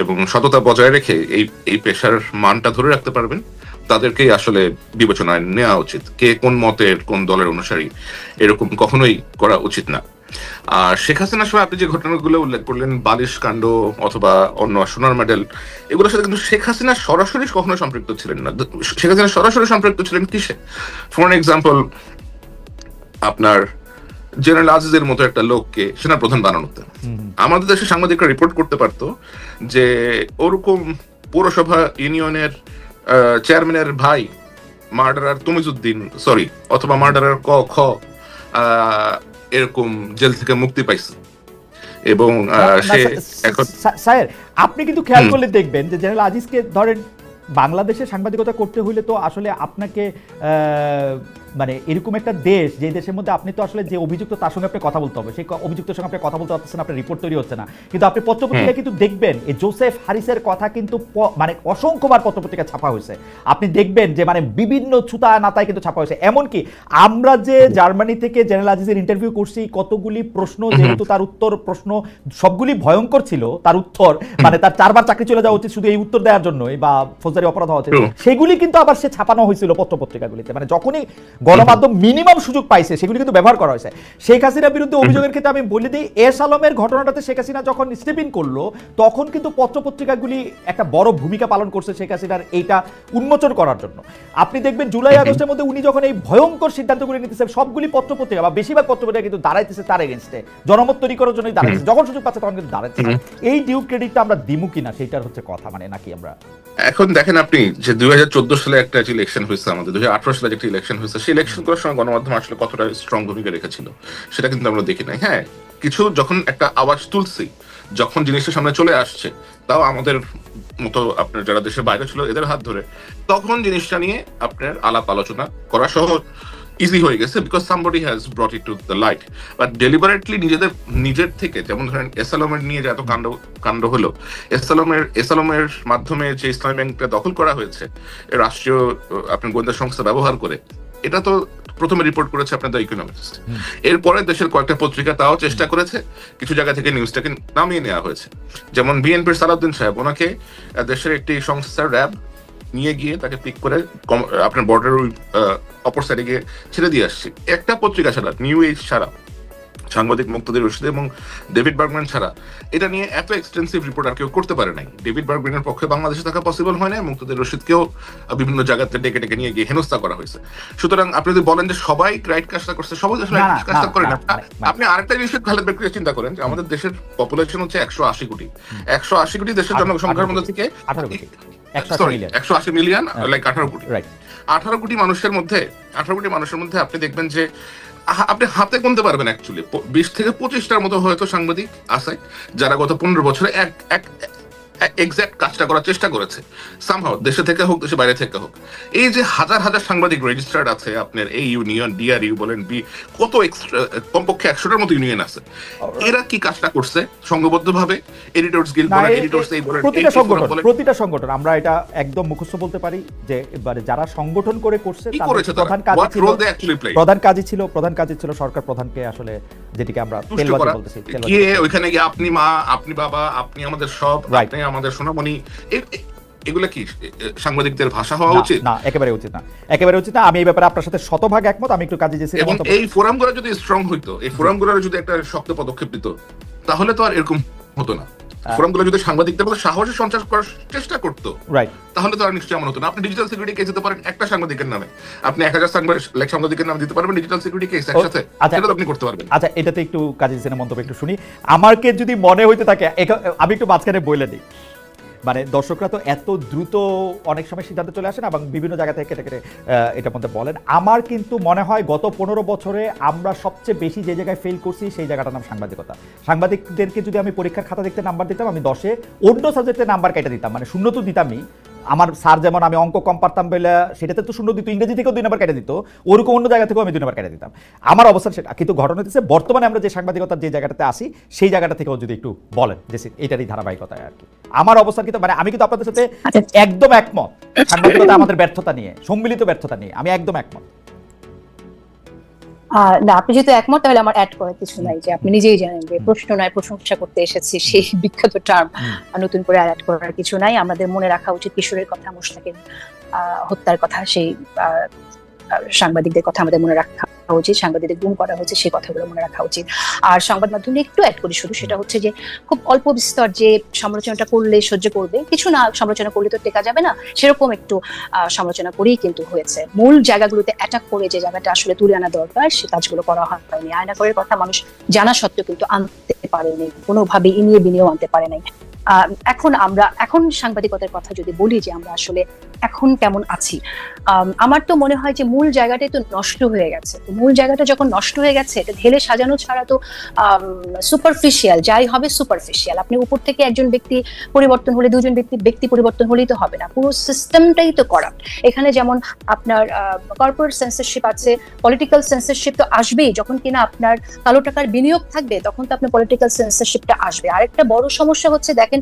এবং সততা বজায় রেখে এই পেশার মানটা ধরে রাখতে পারবেন, তাদেরকেই আসলে বিবেচনায় নেওয়া উচিত। কে কোন মতের, কোন দলের অনুসারী, এরকম কখনোই করা উচিত না। আর শেখ হাসিনার সময় আপনি যে ঘটনাগুলো উল্লেখ করলেন, বালিশ কাণ্ড অথবা অন্য সোনার মেডেল, এগুলোর সাথে কিন্তু শেখ হাসিনা সরাসরি কখনো সম্পৃক্ত ছিলেন না। শেখ হাসিনা সরাসরি সম্পৃক্ত ছিলেন কিসে? ফর এক্সাম্পল, আপনার জেনারেল আজিজের মতো একটা লোককে সেনা প্রধান বানানোতে আমাদের দেশের সাংবাদিকরা রিপোর্ট করতে পারতো যে ওরকম পৌরসভা ইউনিয়নের চেয়ারম্যানের ভাই মার্ডারার তমিজউদ্দিন, সরি, অথবা মার্ডারার খ এরকম জেল থেকে মুক্তি পাইছে। এবং সে এখন স্যার আপনি কিন্তু খেয়াল করলে দেখবেন যে জেনারেল আজিজকে ধরেন বাংলাদেশে সাংবাদিকতা করতে হইলে তো আসলে আপনাকে মানে এরকম একটা দেশ, যে দেশের মধ্যে আপনি তো আসলে যে অভিযুক্ত তার সঙ্গে আপনি কথা বলতে হবে, সেই অভিযুক্তের সঙ্গে আপনি কথা বলতে পারতেছেন, আপনার রিপোর্ট তৈরি হচ্ছে না। কিন্তু আপনি পত্রপত্রিকায় কিন্তু দেখবেন এই জোসেফ হারিসের কথা কিন্তু মানে অসংখ্যবার পত্রপত্রিকা ছাপা হয়েছে। আপনি দেখবেন যে মানে বিভিন্ন ছুতা নাতায় কিন্তু ছাপা হয়েছে। এমনকি আমরা যে জার্মানি থেকে জেনারেল আজিজের ইন্টারভিউ করছি, কতগুলি প্রশ্ন যেহেতু তার উত্তর প্রশ্ন সবগুলি ভয়ঙ্কর ছিল, তার উত্তর মানে তার 4 বার চাকরি চলে যাওয়া উচিত শুধু এই উত্তর দেওয়ার জন্যই, বা ফৌজদারি অপরাধ হওয়া উচিত, সেগুলি কিন্তু আবার সে ছাপানো হয়েছিল পত্রপত্রিকাগুলিতে। মানে যখনই গণমাধ্যম মিনিমাম সুযোগ পাইছে সেগুলি কিন্তু ব্যবহার করা হয়েছে। শেখ হাসিনার বিরুদ্ধে অভিযোগের ক্ষেত্রে আমি বলে দিই, এস আলমের ঘটনাটাতে শেখ হাসিনা যখন স্টেপ ইন করলো তখন কিন্তু পত্রপত্রিকাগুলি একটা বড় ভূমিকা পালন করছে শেখ হাসিনার এইটা উন্মোচন করার জন্য। আপনি দেখবেন জুলাই আগস্টের মধ্যে উনি যখন এই ভয়ঙ্কর সিদ্ধান্তগুলি নিতেছে, সবগুলি পত্রপত্রিকা বা বেশিরভাগ পত্রপত্রিকা কিন্তু দাঁড়াইতেছে তার এগেইনস্টে, জনমত তৈরি করার জন্যই দাঁড়াইতেছে, যখন সুযোগ পাচ্ছে তখন কিন্তু দাঁড়াচ্ছে। এই ডিউ ক্রেডিটটা আমরা দিমু কিনা সেইটার হচ্ছে কথা, মানে নাকি আমরা এখন দেখেন আপনি যে 2014 সালে একটা ইলেকশন হয়েছে, আমাদের 2018 সালে একটা ইলেকশন হয়েছে, সেই ইলেকশন করার সময় গণমাধ্যম আসলে কতটা স্ট্রং ভূমিকা রেখেছিল সেটা কিন্তু আমরা দেখি নাই। হ্যাঁ, কিছু যখন একটা আওয়াজ তুলছি, যখন জিনিসটা সামনে চলে আসছে, তাও আমাদের মতো আপনার যারা দেশের বাইরে ছিল এদের হাত ধরে, তখন জিনিসটা নিয়ে আপনার আলাপ আলোচনা করা সহজ ইজি হয়ে গেছে, because somebody has brought it to the light. But deliberately নিজের থেকে, যেমন ধরেন এস আলমের নিয়ে যে এত কাণ্ড হলো, এস আলমের মাধ্যমে যে ইসলামী ব্যাংকটা দখল করা হয়েছে রাষ্ট্রীয় আপনার গোয়েন্দা সংস্থা ব্যবহার করে, এটা তো প্রথমে রিপোর্ট করেছে আপনার দ্য ইকোনমিস্ট। এরপরে দেশের কয়েকটা পত্রিকা তাও চেষ্টা করেছে, কিছু জায়গা থেকে নিউজটাকে নামিয়ে নেওয়া হয়েছে। যেমন বিএনপির সালাউদ্দিন সাহেব, ওনাকে দেশের একটি সংস্থা র্যাব নিয়ে গিয়ে তাকে পিক করে আপনার বর্ডার ওই অপর সাইডে গিয়ে ছেড়ে দিয়ে আসছি। একটা পত্রিকা ছাড়া, নিউ এজ ছাড়া, সাংবাদিক মুক্তাদির রশিদ এবং ডেভিড বার্গম্যান ছাড়া এটা নিয়ে এত এক্সটেন্সিভ রিপোর্ট আর কেউ করতে পারে নাই। ডেভিড বার্গম্যানের পক্ষে বাংলাদেশে থাকা পসিবল হয় না, মুক্তাদির রশিদকেও বিভিন্ন জায়গাতে ডেকে ডেকে নিয়ে গিয়ে হেনস্থা করা হয়েছে। সুতরাং আপনি যদি বলেন যে সবাই রাইট কাজটা করছে, সবাই আসলে কাজটা করে না। আপনি আরেকটা বিষয় খালেদ ব্যক্তি চিন্তা করেন যে আমাদের দেশের পপুলেশন হচ্ছে 180 কোটি। 180 কোটি দেশের জনসংখ্যার মধ্যে থেকে 180 মিলিয়ন, লাইক 18 কোটি। 18 কোটি মানুষের মধ্যে আপনি দেখবেন যে আপনি হাতে গুনতে পারবেন অ্যাকচুয়ালি 20 থেকে 25টার মতো হয়তো সাংবাদিক আছে যারা গত 15 বছরে এক্সাক্ট কাজটা করার চেষ্টা করেছে, সামহাও দেশে থেকে হোক দেশে বাইরে থেকে হোক। এই যে হাজার হাজার সাংবাদিক রেজিস্টার্ড আছে আপনার এই ইউনিয়ন, ডিআরইউ বলেন, কত কমপক্ষে 100টার মতো ইউনিয়ন আছে, এরা কি কাজটা করছে সংঘবদ্ধভাবে? এডিটরস গিল্ড বলেন, এডিটরস এই বলেন, প্রতিটা সংগঠন আমরা এটা একদম মুখস্থ বলতে পারি যে এবারে যারা সংগঠন করে করছে প্রধান কাজই ছিল সরকার প্রধানকে আসলে, যেটিকে আমরা তেলবাজি বলতেছি, ওইখানে গিয়ে আপনি মা, আপনি বাবা, আপনি আমাদের সব, আপনি আমাদের সোনামণি, এগুলো কি সাংবাদিকদের ভাষা হওয়া উচিত? না, একেবারে উচিত না, একেবারে উচিত না। আমি এই ব্যাপারে আপনার সাথে শতভাগ একমত। আমি একটু কাজে যেছি, এবং এই ফোরামগুলো যদি স্ট্রং হইতো, এই ফোরামগুলোর যদি একটা শক্ত পদক্ষেপ নিত, তাহলে তো আর এরকম হতো না। ফোরামগুলো যদি সাংবাদিকদের মধ্যে সাহসের সঞ্চার করার চেষ্টা করতো, তাহলে তো আর নিশ্চয়ই এমন হতো না। আপনি ডিজিটাল সিকিউরিটি কেস দিতে পারেন একটা সাংবাদিকের নামে, আপনি 1000 সাংবাদিকের নাম দিতে পারবেন ডিজিটাল সিকিউরিটি কেস একসাথে, সেটা আপনি করতে পারবেন। আচ্ছা, এটাতে একটু কাজী হোসেনের মন্তব্য একটু শুনি। আমাকে যদি মনে হইতে থাকে, আমি একটু মাঝখানে বলে দিই, মানে দর্শকরা তো এত দ্রুত অনেক সময় সিদ্ধান্ত চলে আসে না, এবং বিভিন্ন জায়গা থেকে কেটে কেটে এটার মধ্যে বলেন। আমার কিন্তু মনে হয় গত 15 বছরে আমরা সবচেয়ে বেশি যে জায়গায় ফেল করছি সেই জায়গাটার নাম সাংবাদিকতা। সাংবাদিকদেরকে যদি আমি পরীক্ষার খাতা দেখতে নাম্বার দিতাম, আমি 10-এ অন্য সাবজেক্টে নাম্বার কেটে দিতাম, মানে শূন্য তো দিতামই। আমার স্যার যেমন আমি অঙ্ক কম পারতাম বলে সেটাতে তো শূন্য দিত, ইংরেজি থেকেও 2 নাম্বার কেটে দিত, ওরকম অন্য জায়গা থেকেও আমি 2 নাম্বার কেটে দিতাম। আমার অবস্থান সেটা। কিন্তু ঘটনা হচ্ছে বর্তমানে আমরা যে সাংবাদিকতার যে জায়গাটাতে আসি সেই জায়গাটা থেকেও যদি একটু বলেন যে এটারই ধারাবাহিকতায় আর কি আমার অবস্থান। কিন্তু মানে আমি কিন্তু আপনাদের সাথে একদম একমত, সাংবাদিকতা আমাদের ব্যর্থতা নিয়ে, সম্মিলিত ব্যর্থতা নিয়ে আমি একদম একমত। না, আপনি যেহেতু একমত তাহলে আমার অ্যাড করার কিছু নাই, যে আপনি নিজেই জানেন যে প্রশ্ন নয় প্রশংসা করতে এসেছি, সেই বিখ্যাত টার্ম নতুন করে অ্যাড করার কিছু নাই। আমাদের মনে রাখা উচিত কিশোরের কথা, মুশতাকের হত্যার কথা, সেই সাংবাদিকদের কথা আমাদের মনে রাখা উচিত, সাংবাদিকদের গুম করা হয়েছে সেই কথাগুলো মনে রাখা উচিত। আর সংবাদ মাধ্যমে একটু অ্যাড করি শুধু, সেটা হচ্ছে যে খুব অল্প বিস্তর যে সমালোচনাটা করলে সহ্য করবে, কিছু না সমালোচনা করলে তো টেকা যাবে না, সেরকম একটু সমালোচনা করেই কিন্তু হয়েছে। মূল জায়গাগুলোতে অ্যাটাক করে যে জায়গাটা আসলে তুলে আনা দরকার সে কাজগুলো করা হয়নি। আয়নাঘরের কথা মানুষ জানা সত্ত্বেও কিন্তু আনতে পারেনি, কোনোভাবে ইনিয়ে বিনিয়েও আনতে পারে নাই। এখন সাংবাদিকতার কথা যদি বলি যে আমরা আসলে এখন কেমন আছি, আমার তো মনে হয় যে মূল জায়গাটাই তো নষ্ট হয়ে গেছে। মূল জায়গাটা যখন নষ্ট হয়ে গেছে, এটা ঢেলে সাজানো ছাড়া তো সুপারফিশিয়াল, যাই হবে সুপারফিশিয়াল। আপনি উপর থেকে একজন ব্যক্তি পরিবর্তন হলে, দুজন ব্যক্তি পরিবর্তন হলেই তো হবে না, পুরো সিস্টেমটাই তো করাপ্ট। এখানে যেমন আপনার কর্পোরেট সেন্সরশিপ আছে, পলিটিক্যাল সেন্সরশিপ তো আসবেই। যখন কিনা আপনার কালো টাকার বিনিয়োগ থাকবে তখন তো আপনার পলিটিক্যাল সেন্সরশিপটা আসবে। আরেকটা বড় সমস্যা হচ্ছে, দেখেন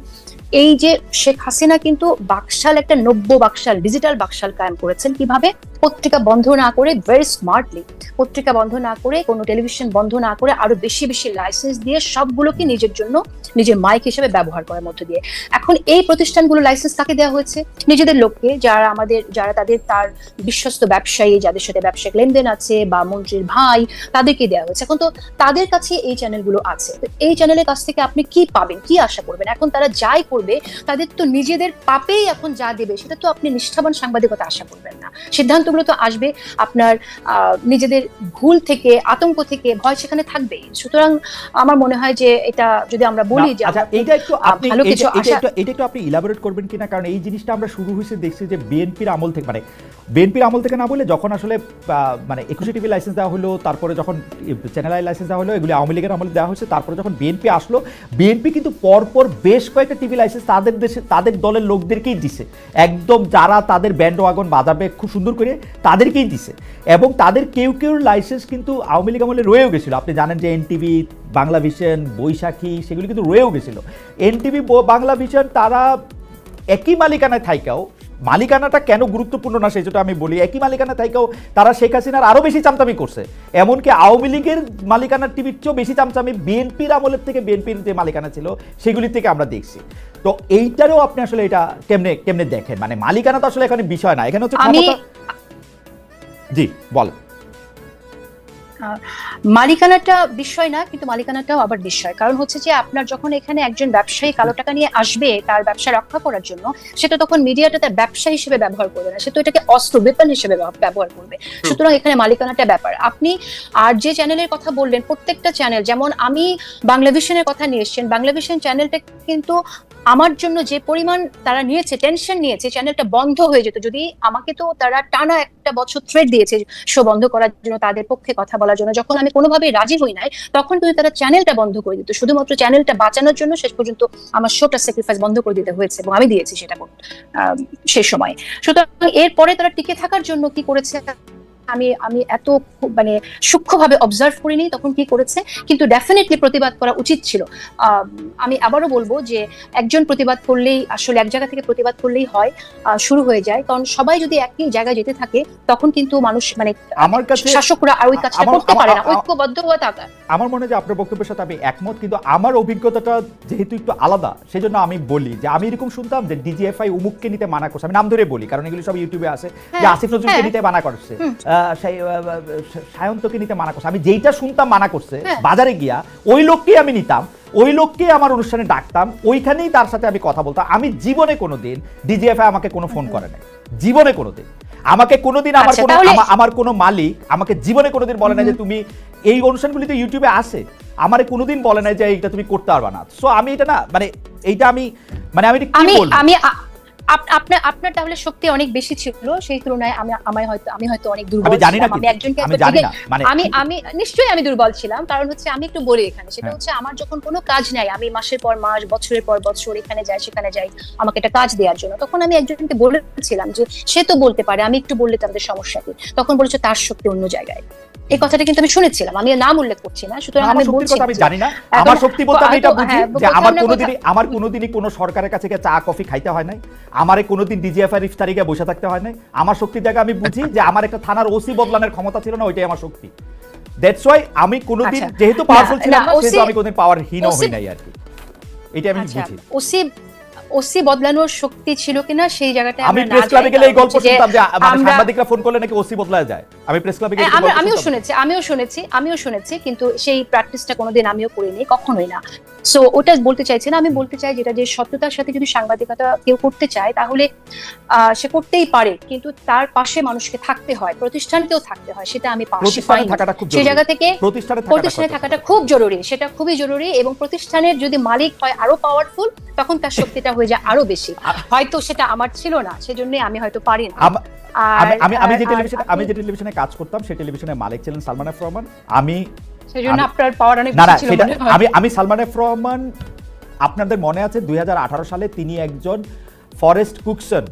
এই যে শেখ হাসিনা কিন্তু বাকশাল, একটা নব্য বাকশাল, ডিজিটাল বাকশাল কায়েম করেছেন। কিভাবে? পত্রিকা বন্ধ না করে, ভেরি স্মার্টলি পত্রিকা বন্ধ না করে, কোনো টেলিভিশন বন্ধ না করে, আরো বেশি বেশি লাইসেন্স দিয়ে সবগুলোকে নিজের জন্য, নিজের মাইক হিসেবে ব্যবহার করার মধ্য দিয়ে। এখন এই প্রতিষ্ঠানগুলো লাইসেন্স কাকে দেওয়া হয়েছে? নিজেদের লোককে, যারা তার বিশ্বস্ত ব্যবসায়ী, যাদের সাথে ব্যবসায়িক লেনদেন আছে, বা মন্ত্রীর ভাই, তাদেরকে দেওয়া হয়েছে। এখন তো তাদের কাছে এই চ্যানেলগুলো আছে, তো এই চ্যানেলের কাছ থেকে আপনি কি পাবেন, কি আশা করবেন? এখন তারা যাই করবে, তাদের তো নিজেদের পাপেই এখন যা দেবে, সেটা তো আপনি নিষ্ঠাবান সাংবাদিকতা আশা করবেন না। সিদ্ধান্তগুলো তো আসবে আপনার নিজেদের ভুল থেকে, আতঙ্ক থেকে, ভয় সেখানে থাকবে। সুতরাং আমার মনে হয় যে এটা যদি আমরা বলি যে এটা একটু আপনি ইলাবোরেট করবেন কিনা, কারণ এই জিনিসটা আমরা শুরু হয়েছে দেখছি যে বিএনপির আমল থেকে, মানে বিএনপির আমল থেকে না বলে যখন আসলে মানে 21 টিভি লাইসেন্স দেওয়া হলো, তারপরে যখন চ্যানেল আই লাইসেন্স দেওয়া হলো, এগুলি আওয়ামী লীগের আমলে দেওয়া হয়েছে, তারপরে যখন বিএনপি আসলো, বিএনপি কিন্তু পরপর বেশ কয়েকটা টিভি লাইসেন্স তাদের দলের লোকদেরকেই দিছে, একদম যারা তাদের ব্যান্ড ওয়াগন বাজাবে খুব সুন্দর করে তাদেরকেই দিছে। এবং তাদের কেউ লাইসেন্স কিন্তু আওয়ামী লীগ আমলে রয়েও গেছিল। আপনি জানেন যে এনটিভি, বাংলা ভিশন, বৈশাখী, সেগুলি কিন্তু রয়েও গেছিল। এনটিভি, বাংলা ভিশন তারা একই মালিকানায় থাইকাও মালিকানাটা কেন গুরুত্বপূর্ণ না সেটা আমি বলি। একই মালিকানা থেকেও তারা শেখ হাসিনার আরো বেশি চামচামি করছে, এমনকি আওয়ামী লীগের মালিকানার টিভির চেয়েও বেশি চামচামি বিএনপির আমলের থেকে, বিএনপির যে মালিকানা ছিল সেগুলি থেকে আমরা দেখছি। তো এইটারও আপনি আসলে এটা কেমনে কেমনে দেখেন, মানে মালিকানা তো আসলে এখানে বিষয় না, এখানে হচ্ছে ক্ষমতা। জি বল। মালিকানাটা বিষয় না, কিন্তু মালিকানাটাও আবার বিষয়। কারণ হচ্ছে যে আপনার যখন এখানে একজন ব্যবসায়ী কালো টাকা নিয়ে আসবে তার ব্যবসা রক্ষা করার জন্য, সেটা তখন মিডিয়াটা তার ব্যবসা হিসেবে ব্যবহার করবে না, সে তো এটাকে অস্ত্র, ওয়েপন হিসেবে ব্যবহার করবে। সুতরাং এখানে মালিকানাটা ব্যাপার। আপনি আর যে চ্যানেলের কথা বললেন, প্রত্যেকটা চ্যানেল, যেমন আমি বাংলাভিশনের কথা নিয়ে এসেছেন, বাংলাভিশন চ্যানেলটা কিন্তু আমার জন্য যে পরিমাণ তারা নিয়েছে, টেনশন নিয়েছে, চ্যানেলটা বন্ধ হয়ে যেত যদি আমাকে, তো তারা টানা একটা বছর থ্রেট দিয়েছে শো বন্ধ করার জন্য, তাদের পক্ষে কথা বলার জন্য। যখন আমি কোনোভাবেই রাজি হই নাই তখন কিন্তু তারা চ্যানেলটা বন্ধ করে দিত, শুধুমাত্র চ্যানেলটা বাঁচানোর জন্য শেষ পর্যন্ত আমার শোটা স্যাক্রিফাইস বন্ধ করে দিতে হয়েছে, এবং আমি দিয়েছি সেটা সেই সময়। সুতরাং এরপরে তারা টিকে থাকার জন্য কি করেছে আমি এত মানে সূক্ষ্মভাবে অবজার্ভ করিনি তখন কি করেছে, কিন্তু ডেফিনেটলি প্রতিবাদ করা উচিত ছিল। আমি আবারও বলবো যে একজন প্রতিবাদ করলেই আসলে এক জায়গা থেকে প্রতিবাদ করলেই হয়, শুরু হয়ে যায়। কারণ সবাই যদি একই জায়গায় যেতে থাকে তখন কিন্তু মানুষ, মানে আমার কাছে শাসকরা আর ওই কাজটা করতে পারে না, ঐক্যবদ্ধ হয়ে থাকা। আমার মনে হয় যে আপনার বক্তব্যের সাথে আমি একমত, কিন্তু আমার অভিজ্ঞতাটা যেহেতু একটু আলাদা সেজন্য আমি বলি যে আমি এরকম শুনতাম যে ডিজিএফআই উমুককে নিতে মানা করছে, আমি নাম ধরে বলি কারণ এগুলো সব ইউটিউবে আছে, যে আসিফ নজরুলকে নিতে মানা করছে, সায়ন্তকে নিতে মানা করছে। আমি যেইটা শুনতাম মানা করছে, বাজারে গিয়া ওই লোককেই আমি নিতাম, ওই লোককে আমার অনুষ্ঠানে ডাকতাম, ওইখানেই তার সাথে আমি কথা বলতাম। আমি জীবনে কোনোদিন ডিজিএফআই আমাকে কোনো ফোন করে নাই, জীবনে কোনোদিন আমাকে কোনোদিন আমার কোনো মালিক আমাকে জীবনে কোনোদিন বলে না যে তুমি এই অনুষ্ঠানগুলি তো ইউটিউবে আসে, আমারে কোনোদিন বলে না যে এইটা তুমি করতে পারবা না। সো আমি এটা না, মানে এইটা আমি আপনার তাহলে শক্তি অনেক বেশি ছিল সেই তুলনায়, আমি হয়তো অনেক দুর্বল ছিলাম। আমি নিশ্চয়ই আমি দুর্বল ছিলাম। কারণ হচ্ছে আমি একটু বলি এখানে, সেটা হচ্ছে আমার যখন কোনো কাজ নাই, আমি মাসের পর মাস, বছরের পর বছর এখানে যাই সেখানে যাই আমাকে একটা কাজ দেওয়ার জন্য, তখন আমি একজনকে বলেছিলাম যে সে তো বলতে পারে, আমি একটু বললে তাদের সমস্যা কি, তখন বলেছে তার শক্তি অন্য জায়গায়। এই কথাটা কিন্তু আমি শুনেছিলাম, আমি নাম উল্লেখ করছি না। সুতরাং আমি বলছি আমি জানি না আমার শক্তি বলতে আমি এটা বুঝি যে আমার কোনোদিনই কোনো সরকারের কাছে চা কফি খাইতে হয় নাই, আমারে কোনোদিন ডিজিএফআই ইফতারি গিয়ে বসে থাকতে হয় নাই। আমার শক্তি জায়গা আমি বুঝি যে আমার একটা থানার ওসি বদলানোর ক্ষমতা ছিল না, ওইটাই আমার শক্তি। দ্যাটস ওয়াই আমি কোনোদিন যেহেতু পাওয়ারফুল ছিলাম না সেহেতু আমি কোনোদিন পাওয়ারহীন হই নাই আর কি, এটা আমি বুঝি। ওসি বদলানোর শক্তি ছিল কিনা সেই জায়গাটা আমি প্রেস ক্লাবে গেলে এই গল্প শুনতাম যে সাংবাদিকরা ফোন করলে নাকি ওসি বদলায় যায়। আমি প্রেস ক্লাবে গেলে আমিও শুনেছি কিন্তু সেই প্র্যাকটিসটা কোনোদিন আমিও করিনি, কখনোই না। সো ওটা বলতে চাইছি না, আমি বলতে চাই যেটা যে সত্যতার সাথে যদি সাংবাদিকতা কেউ করতে চায় তাহলে সে করতেই পারে, কিন্তু তার পাশে মানুষকে থাকতে হয়, প্রতিষ্ঠানকেও থাকতে হয়, সেটা আমি পাশে পাই। সেই জায়গা থেকে প্রতিষ্ঠানে থাকাটা খুব জরুরি, সেটা খুবই জরুরি। এবং প্রতিষ্ঠানের যদি মালিক হয় আরো পাওয়ারফুল, তখন তার শক্তিটা হয়ে যায় আরো বেশি। হয়তো সেটা আমার ছিল না, সেজন্য আমি হয়তো পারি না। আমি যে টেলিভিশনে কাজ করতাম সেই টেলিভিশনের মালিক ছিলেন সালমান এফ রহমান। সেজন্য আপনার পাওয়ার অনেক বেশি ছিল। আমি সালমান এফ রহমান, আপনাদের মনে আছে 2018 সালে তিনি একজন ফরেস্ট কুকসন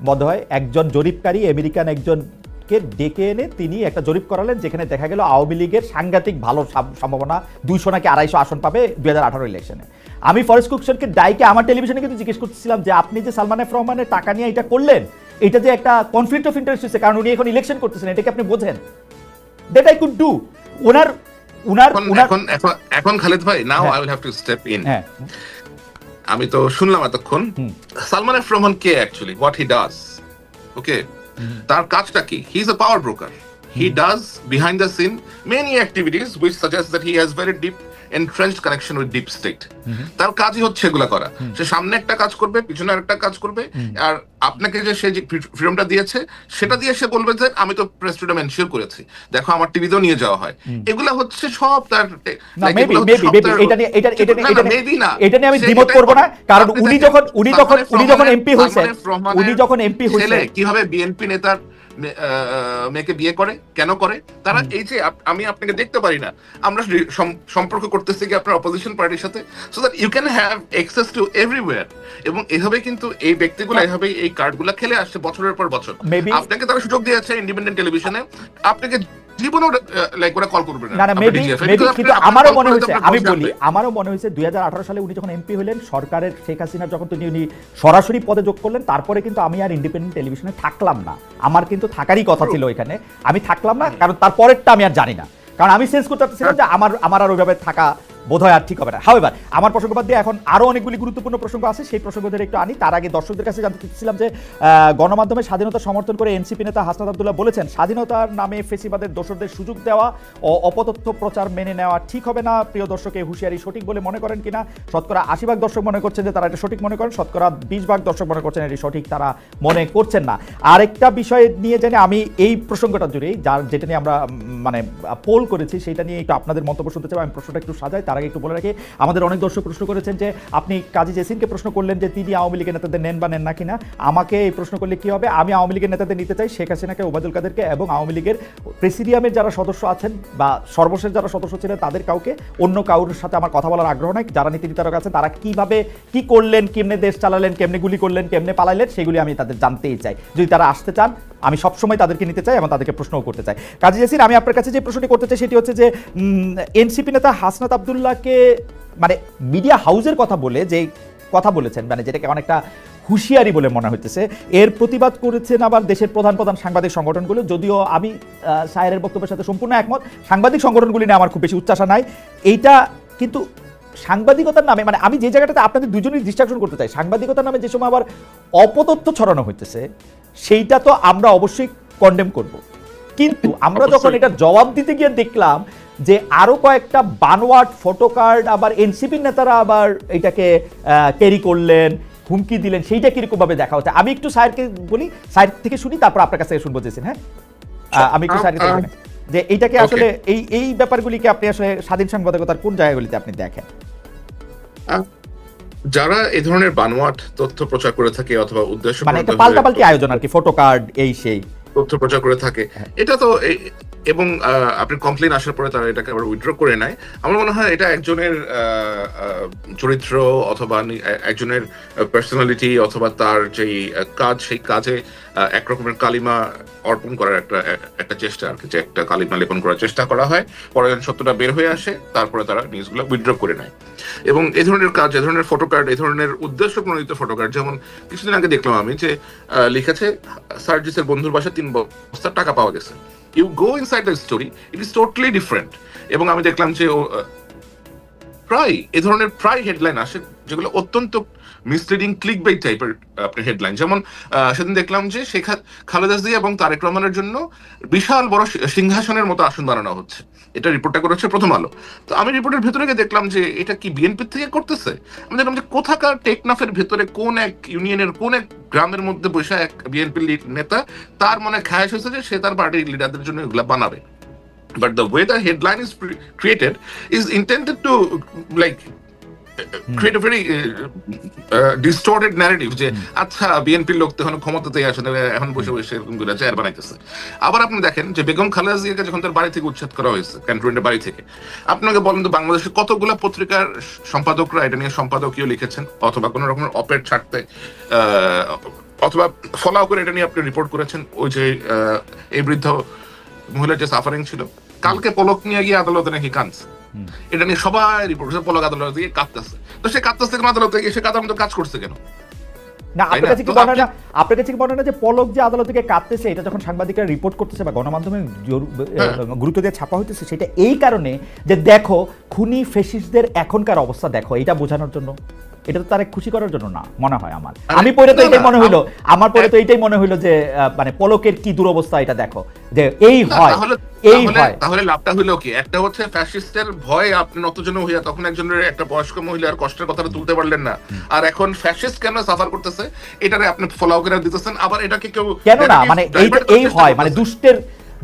বোধহয় একজন জরিপকারী আমেরিকান একজনকে ডেকে এনে তিনি একটা জরিপ করালেন, যেখানে দেখা গেল আওয়ামী লীগের সাংঘাতিক ভালো সম্ভাবনা, 200 নাকি 250 আসন পাবে 2018 ইলেকশনে। আমি ফরেস্ট কুকসনকে ডাইকে আমার টেলিভিশনে কিন্তু জিজ্ঞেস করছিলাম যে আপনি যে সালমান এফ রহমানের টাকা নিয়ে এটা করলেন, এটা যে একটা কনফ্লিক্ট অফ ইন্টারেস্ট হচ্ছে, কারণ উনি এখন ইলেকশন করতেছেন, এটাকে আপনি বোঝেন? That I could do. এখন খালেদ ভাই, now I will have to step in. আমি তো শুনলাম এতক্ষণ সালমান এফ রহমান কে actually, what he does. Okay, তার কাজটা কি? He is a power broker. He does behind the scene many activities which suggest that he has very deep entrenched connection with deep state. তার কাজই হচ্ছে এগুলা করা। সে সামনে একটা কাজ করবে, পিছনে আরেকটা কাজ করবে, আর আপনাকে যে সে ফ্রিডমটা দিয়েছে সেটা দিয়ে সে বলবে যে আমি তো প্রেস ফ্রিডম এনশিওর করেছি, দেখো আমার টিভিতেও নিয়ে যাওয়া হয়। এগুলা হচ্ছে সব তার। এটা নিয়ে আমি দ্বিমত করব না, কারণ উনি যখন এমপি হয়েছে কিভাবে বিএনপি নেতার মেয়েকে বিয়ে করে, কেন করে তারা? এই যে আমি আপনাকে দেখতে পারি না, আমরা সম্পর্ক করতেছি কি আপনার অপোজিশন পার্টির সাথে, so that you can have access to everywhere. এবং এভাবে কিন্তু এই ব্যক্তিগুলো এভাবে এই কার্ডগুলো খেলে আসছে বছরের পর বছর। আপনাকে তারা সুযোগ দিয়েছে ইন্ডিপেন্ডেন্ট টেলিভিশনে, আপনাকে জীবনে লাইক ওরা কল করবে না, মেবি কিন্তু আমারও মনে হয়েছে, আমি বলি আমারও মনে হয়েছে 2018 সালে উনি যখন এমপি হলেন সরকারের শেখ হাসিনার যখন উনি সরাসরি পদে যোগ করলেন, তারপরে কিন্তু আমি আর ইন্ডিপেন্ডেন্ট টেলিভিশনে থাকলাম না। আমার কিন্তু থাকারই কথা ছিল ওইখানে, আমি থাকলাম না, কারণ তারপরেরটা আমি আর জানি না, কারণ আমি সেন্স করতে পারছিলাম যে আমার আর ওইভাবে থাকা বোধহয় আর ঠিক হবে না। হাওয়েভার আমার প্রসঙ্গ বাদ দিয়ে এখন আরো অনেকগুলি গুরুত্বপূর্ণ প্রসঙ্গ আছে, সেই প্রসঙ্গদের একটু আনি। তার আগে দর্শকদের কাছে জানতে চাচ্ছিলাম যে গণমাধ্যমের স্বাধীনতা সমর্থন করে এনসিপি নেতা হাসনাত আব্দুল্লাহ বলেছেন, স্বাধীনতার নামে ফেসিবাদের দোসরদের সুযোগ দেওয়া ও অপতথ্য প্রচার মেনে নেওয়া ঠিক হবে না। প্রিয় দর্শকে হুঁশিয়ারি সঠিক বলে মনে করেন কিনা? শতকরা 80% দর্শক মনে করছেন যে তারা এটা সঠিক মনে করেন, শতকরা 20% দর্শক মনে করছেন এটি সঠিক তারা মনে করছেন না। আরেকটা বিষয় নিয়ে জানি আমি এই প্রসঙ্গটা জুড়েই, যেটা নিয়ে আমরা মানে পোল করেছি সেটা নিয়ে একটু আপনাদের মন্তব্য শুনতে চাই। আমি প্রশ্নটা একটু সাজাই, তার আগে একটু বলে রাখি, আমাদের অনেক দর্শক প্রশ্ন করেছেন যে আপনি কাজী জেসিনকে প্রশ্ন করলেন যে তিনি আওয়ামী লীগের নেতাদের নেন বা নেন না কিনা। আমাকে এই প্রশ্ন করলে কি হবে? আমি আওয়ামী লীগের নেতাদের নিতে চাই, শেখ হাসিনাকে, ওবায়দুল কাদেরকে এবং আওয়ামী লীগের প্রেসিডিয়ামের যারা সদস্য আছেন বা সর্বশেষ যারা সদস্য ছিলেন তাদের কাউকে, অন্য কারোর সাথে আমার কথা বলার আগ্রহ নাই। যারা নীতি নির্ধারক আছেন তারা কিভাবে কি করলেন, কেমনে দেশ চালালেন, কেমনে গুলি করলেন, কেমনে পালাইলেন, সেগুলি আমি তাদের জানতেই চাই। যদি তারা আসতে চান আমি সবসময় তাদেরকে নিতে চাই এবং তাদেরকে প্রশ্নও করতে চাই। কাজী জেসিন, আমি আপনার কাছে যে প্রশ্নটি করতে চাই সেটি হচ্ছে যে এনসিপি নেতা হাসনাত আব্দুল্লাহকে মানে মিডিয়া হাউসের কথা বলে যে কথা বলেছেন, মানে যেটাকে অনেকটা হুঁশিয়ারি বলে মনে হইতেছে, এর প্রতিবাদ করেছেন আবার দেশের প্রধান প্রধান সাংবাদিক সংগঠনগুলো। যদিও আমি সায়েরের বক্তব্যের সাথে সম্পূর্ণ একমত, সাংবাদিক সংগঠনগুলি নিয়ে আমার খুব বেশি উচ্চাসা নাই। এইটা কিন্তু সাংবাদিকতার নামে, মানে আমি যে জায়গাটাতে আপনাদের দুজনেই ডিস্ট্রাকশন করতে চাই, সাংবাদিকতার নামে যে সময় আবার অপতথ্য ছড়ানো হইতেছে সেইটা তো আমরা অবশ্যই কন্ডেম করব। কিন্তু আমরা যখন এটা জবাব দিতে গিয়ে দেখলাম যে আরো কয়েকটা বানোয়াট ফটো কার্ড আবার এনসিপির নেতারা আবার এটাকে ক্যারি করলেন, হুমকি দিলেন, সেইটা কিরকম ভাবে দেখা হচ্ছে। আমি একটু সাইরকে বলি, সাইর থেকে শুনি, তারপর আপনার কাছে শুনবো জেসিন। হ্যাঁ, আমি একটু সাইর থেকে শুনি যে এইটাকে আসলে এই ব্যাপারগুলিকে আপনি আসলে স্বাধীন সাংবাদিকতার কোন জায়গাগুলিতে আপনি দেখেন? যারা এই ধরনের বানোয়াট তথ্য প্রচার করে থাকে অথবা উদ্দেশ্য মানে একটা পাল্টাপাল্টি আয়োজন আর কি, ফটো কার্ড এই সেই তথ্য প্রচার করে থাকে, এটা তো এবং আপনি কমপ্লেন আসার পরে তারা এটাকে আবার উইথড্র করে নেয়। আমার মনে হয় এটা একজনের চরিত্র অথবা একজনের পার্সোনালিটি অথবা তার যেই কাজ, সেই কাজে একরকমের কালিমা অর্পণ করার একটা চেষ্টা আর কি, যে একটা কালিমা লেপন করার চেষ্টা করা হয়, পরে সত্যটা বের হয়ে আসে, তারপরে তারা নিউজগুলো উইথড্র করে নেয়। এবং এই ধরনের কাজ, এই ধরনের ফটো কার্ড, এই ধরনের উদ্দেশ্য প্রণোদিত ফটো কার্ড, যেমন কিছুদিন আগে দেখলাম আমি যে লিখেছে সার্জিসের বন্ধুর বাসায় 3 বস্তা টাকা পাওয়া গেছে। You go inside the story, it is totally different. এবং আমি দেখলাম যে প্রায় এ ধরনের হেডলাইন আসে যেগুলো অত্যন্ত মিসলিডিং, ক্লিক বাইট টাইপের আপনার হেডলাইন। যেমন সেদিন দেখলাম যে শেখ খালেদা জিয়া এবং তারেক রহমানের জন্য বিশাল বড় সিংহাসনের মতো আসন বানানো হচ্ছে, এটা রিপোর্টটা করেছে প্রথম আলো। তো আমি রিপোর্টের ভেতরে গিয়ে দেখলাম যে এটা কি বিএনপি থেকে করতেছে। আমি দেখলাম যে কোথাকার টেকনাফের ভেতরে কোন এক ইউনিয়নের কোন এক গ্রামের মধ্যে বসে এক বিএনপি নেতা, তার মনে খায়াস হয়েছে যে সে তার পার্টির লিডারদের জন্য এগুলা বানাবে। But the way the headline is created is intended to like create a very distorted narrative যে আচ্ছা বিএনপির লোক তখন ক্ষমতাতেই আসে, এখন বসে বসে এরকম করে চেয়ার বানাইতেছে। আবার আপনি দেখেন যে বেগম খালেদা জিয়াকে যখন তার বাড়ি থেকে উচ্ছেদ করা হয়েছে, ক্যান্টনমেন্টের বাড়ি থেকে, আপনাকে বলেন তো বাংলাদেশের কতগুলো পত্রিকার সম্পাদকরা এটা নিয়ে সম্পাদকীয় লিখেছেন অথবা কোনো রকমের অপেড ছাড়তে অথবা ফলো করে এটা নিয়ে আপনি রিপোর্ট করেছেন। ওই যে এই বৃদ্ধ মহিলার যে সাফারিং ছিল, কালকে পলক নিয়ে গিয়ে আদালতে নাকি কাঁদছে, এটা নিয়ে সবাই রিপোর্ট করছে, পলক আদালতে গিয়ে কাঁদতেছে। তো সে কাঁদতেছে কেন আদালতে গিয়ে? সে কাঁদার মতো কাজ করছে কেন? না, আপনার কাছে কি বর্ণনা যে পলক যে আদালত থেকে কাঁদতেছে, এটা যখন সাংবাদিকরা রিপোর্ট করতেছে বা গণমাধ্যমে গুরুত্ব দিয়ে ছাপা হইতেছে, সেটা এই কারণে যে দেখো খুনি ফ্যাসিস্টদের এখনকার অবস্থা দেখো, এটা বোঝানোর জন্য, এটা তো তারে খুশি করার জন্য না মনে হয় আমার। আমি পড়ে তো এটাই মনে হইলো, আমার পড়ে তো এটাই মনে হইলো যে মানে পলকের কি দুরবস্থা এটা দেখো, যে এই হয় এই হয়। তাহলে লাভটা হইলো কি? একটা হচ্ছে ফ্যাসিস্টের ভয় আপনি নতজন হইয়া তখন একজনের একটা বয়স্ক মহিলার কষ্টের কথাটা তুলতে পারলেন না, আর এখন ফ্যাসিস্ট কেন সাফার করতেছে এটারে আপনি ফলো করে দিতেছেন। আবার এটাকে কেউ কেন না, মানে এই হয় মানে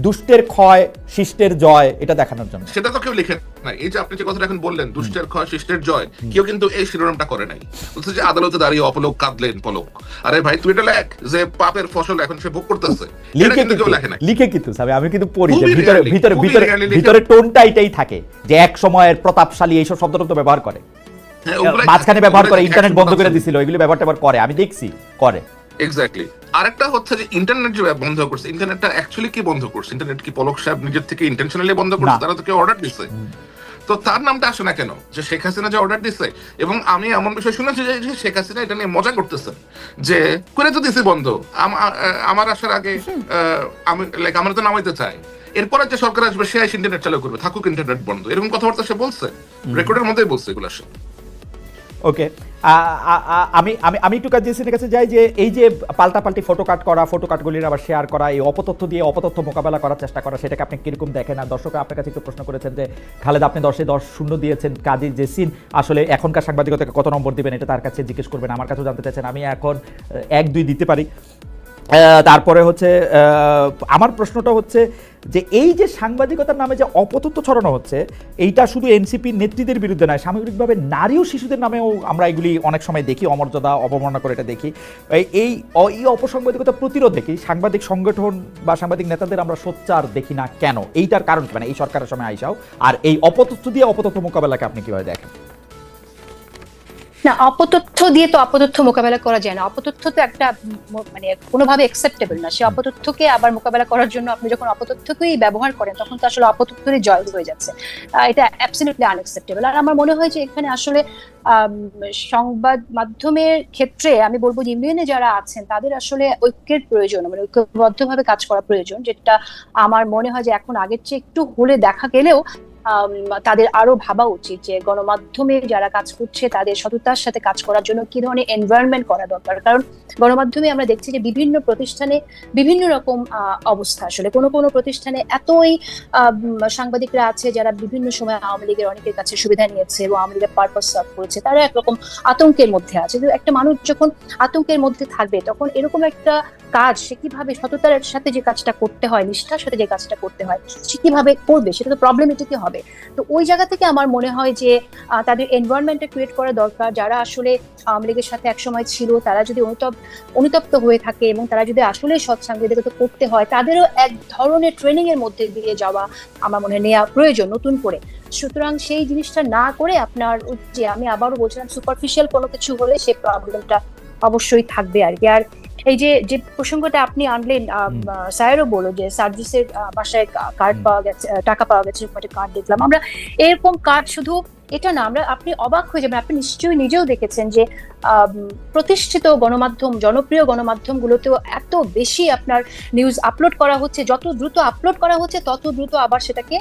দুষ্টের ক্ষয় শিষ্টের জয়, এটা দেখানোর জন্য। সেটা তো কেউ লিখে না। এই যে আপনি যে কথাটা এখন বললেন দুষ্টের ক্ষয় শিষ্টের জয়, কেউ কিন্তু এই শিরোনামটা করে নাই। বলছে যে আদালতে দাঁড়িয়ে অপলক কাঁদলেন পলক। আরে ভাই তুই এটা লেখ যে পাপের ফসল এখন সে ভোগ করতেছে, এটা কিন্তু কেউ লেখে না। লিখে কিন্তু আমি কিন্তু পড়ি যে ভিতরে টোনটা এটাই থাকে যে এক সময়ের প্রতাপশালী এইসব শব্দটা তো ব্যবহার করে, মাঝখানে ব্যবহার করে, ইন্টারনেট বন্ধ করে দিছিল, এগুলো ব্যবহারটা করে, আমি দেখছি করে। এক্স্যাক্টলি। আরেকটা হচ্ছে যে ইন্টারনেট যে বন্ধ করছে, ইন্টারনেটটা অ্যাকচুয়ালি কি বন্ধ করছে? ইন্টারনেট কি পলক সাহেব নিজের থেকে ইন্টেনশনালি বন্ধ করছে? তারা তো কেউ অর্ডার দিচ্ছে। তো তার নামটা আসে না কেন যে শেখ হাসিনা যে অর্ডার দিচ্ছে? এবং আমি এমন বিষয় শুনেছি যে শেখ হাসিনা এটা নিয়ে মজা করতেছেন যে করে তো দিছে বন্ধ, আমার আসার আগে আমি লাইক আমরা তো নামাইতে চাই, এরপরে যে সরকার আসবে সে ইন্টারনেট চালু করবে, থাকুক ইন্টারনেট বন্ধ, এরকম কথাবার্তা সে বলছে, রেকর্ডের মধ্যেই বলছে এগুলো। ওকে, আমি আমি আমি একটু কাজের কাছে যাই যে এই যে পাল্টাপাল্টি ফটো কাটগুলির আবার শেয়ার করা, এই অপতথ্য দিয়ে অপতথ্য মোকাবেলা করার চেষ্টা করা, সেটাকে আপনি কিরকম দেখেন? আর দর্শক আপনার কাছে একটু প্রশ্ন করেছেন যে খালেদ আপনি 10-10 দিয়েছেন, কাজী জেসিন আসলে এখনকার সাংবাদিকতাকে কত নম্বর দিবেন এটা তার কাছে জিজ্ঞেস করবেন, আমার কাছেও জানতে চাইছেন। আমি এখন 1-2 দিতে পারি। তারপরে হচ্ছে আমার প্রশ্নটা হচ্ছে যে এই যে সাংবাদিকতার নামে যে অপতথ্য ছড়ানো হচ্ছে, এইটা শুধু এনসিপির নেত্রীদের বিরুদ্ধে নয়, সামগ্রিকভাবে নারী ও শিশুদের নামেও আমরা এগুলি অনেক সময় দেখি, অমর্যাদা অবমাননা করে এটা দেখি। এই অপসাংবাদিকতা প্রতিরোধে কি সাংবাদিক সংগঠন বা সাংবাদিক নেতাদের আমরা সোচ্চার দেখি না কেন? এইটার কারণ কি? মানে এই সরকারের সময় আইসাও আর এই অপতথ্য দিয়ে অপতথ্য মোকাবেলাকে আপনি কিভাবে দেখেন? না, অপতথ্য দিয়ে তো অপতথ্য মোকাবেলা করা যায় না। অপতথ্য তো একটা মানে কোনোভাবে অ্যাকসেপ্টেবল না। সে অপতথ্যকে আবার মোকাবেলা করার জন্য আপনি যখন অপতথ্যকেই ব্যবহার করেন তখন তো আসলে অপতথ্যেরই জয় হয়ে যাচ্ছে। এটা অ্যাবসলিউটলি আনএক্সেপ্টেবল। আর আমার মনে হয় যে এখানে আসলে সংবাদ মাধ্যমের ক্ষেত্রে আমি বলবো যে ইউনিয়নে যারা আছেন তাদের আসলে ঐক্যের প্রয়োজন, মানে ঐক্যবদ্ধভাবে কাজ করা প্রয়োজন, যেটা আমার মনে হয় যে এখন আগের চেয়ে একটু হলে দেখা গেলেও তাদের আরো ভাবা উচিত যে গণমাধ্যমে যারা কাজ করছে তাদের সততার সাথে কাজ করার জন্য কি ধরনের এনভায়রনমেন্ট করা দরকার। কারণ গণমাধ্যমে আমরা দেখছি যে বিভিন্ন প্রতিষ্ঠানে বিভিন্ন রকম অবস্থা। আসলে কোনো কোনো প্রতিষ্ঠানে এতই সাংবাদিকরা আছে যারা বিভিন্ন সময় আওয়ামী লীগের অনেকের কাছে সুবিধা নিয়েছে এবং আওয়ামী লীগের পারপাস সার্ভ করেছে, তারা একরকম আতঙ্কের মধ্যে আছে। একটা মানুষ যখন আতঙ্কের মধ্যে থাকবে তখন এরকম একটা কাজ সে কিভাবে সততার সাথে যে কাজটা করতে হয়, নিষ্ঠার সাথে যে কাজটা করতে হয় সে কিভাবে করবে, সেটা তো প্রবলেমেটিকই হবে। তো ওই জায়গা থেকে আমার মনে হয় যে তাদের এনভায়রনমেন্টটা ক্রিয়েট করা দরকার। যারা আসলে আওয়ামী লীগের সাথে একসময় ছিল তারা যদি অনুতপ্ত হয়ে থাকে এবং তারা যদি আসলে সৎ সাংবাদিকতা করতে হয় তাদেরও এক ধরনের ট্রেনিং এর মধ্যে দিয়ে যাওয়া আমার মনে হয় নেওয়া প্রয়োজন নতুন করে। সুতরাং সেই জিনিসটা না করে আপনার যে আমি আবারও বলছিলাম সুপারফিশিয়াল কোনো কিছু হলে সেই প্রবলেমটা অবশ্যই থাকবে আর কি। আর এই যে প্রসঙ্গটা আপনি আনলেন, স্যারও বলল যে সার্জিসের বাসায় কার্ড পাওয়া গেছে, টাকা পাওয়া গেছে, কার্ড দেখলাম আমরা। এরকম কার্ড শুধু এটা না, আপনি অবাক হয়ে যাবেন, আপনি নিশ্চয়ই নিজেও দেখেছেন যে প্রতিষ্ঠিত গণমাধ্যম, জনপ্রিয় গণমাধ্যম গুলোতেও এত বেশি আপনার নিউজ আপলোড করা হচ্ছে, যত দ্রুত আপলোড করা হচ্ছে তত দ্রুত আবার সেটাকে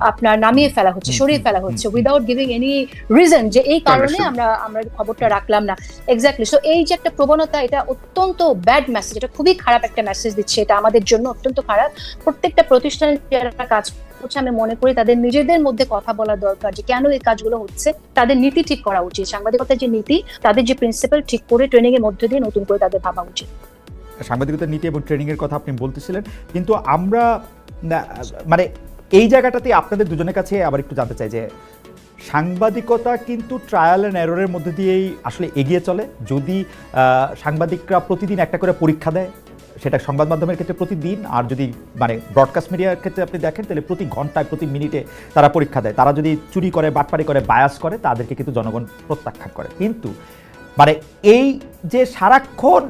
আপনার নামিয়ে ফেলা হচ্ছে, সরিয়ে ফেলা হচ্ছে উইদাউট গিভিং এনি রিজন যে এই কারণে আমরা খবরটা রাখলাম না। এক্স্যাক্টলি। সো এই যে একটা প্রবণতা, এটা অত্যন্ত ব্যাড মেসেজ, এটা খুবই খারাপ একটা মেসেজ দিচ্ছে, এটা আমাদের জন্য অত্যন্ত খারাপ। প্রত্যেকটা প্রতিষ্ঠানে যারা কাজ করছে আমি মনে করি তাদের নিজেদের মধ্যে কথা বলা দরকার যে কেন এই কাজগুলো হচ্ছে, তাদের নীতি ঠিক করা উচিত, সাংবাদিকতার যে নীতি তাদের যে প্রিন্সিপাল ঠিক করে ট্রেনিং এর মধ্যে দিয়ে নতুন করে তাদের ভাবা উচিত। সাংবাদিকতার নীতি এবং ট্রেনিং এর কথা আপনি বলতেছিলেন, কিন্তু আমরা মানে এই জায়গাটাতে আপনাদের দুজনের কাছে আবার একটু জানতে চাই যে সাংবাদিকতা কিন্তু ট্রায়াল অ্যান্ড এররের মধ্যে দিয়েই আসলে এগিয়ে চলে। যদি সাংবাদিকরা প্রতিদিন একটা করে পরীক্ষা দেয়, সেটা সংবাদ মাধ্যমের ক্ষেত্রে প্রতিদিন, আর যদি মানে ব্রডকাস্ট মিডিয়ার ক্ষেত্রে আপনি দেখেন তাহলে প্রতি ঘন্টায় প্রতি মিনিটে তারা পরীক্ষা দেয়। তারা যদি চুরি করে, বাটপারি করে, বায়াস করে, তাদেরকে কিন্তু জনগণ প্রত্যাখ্যান করে। কিন্তু মানে এই যে সারাক্ষণ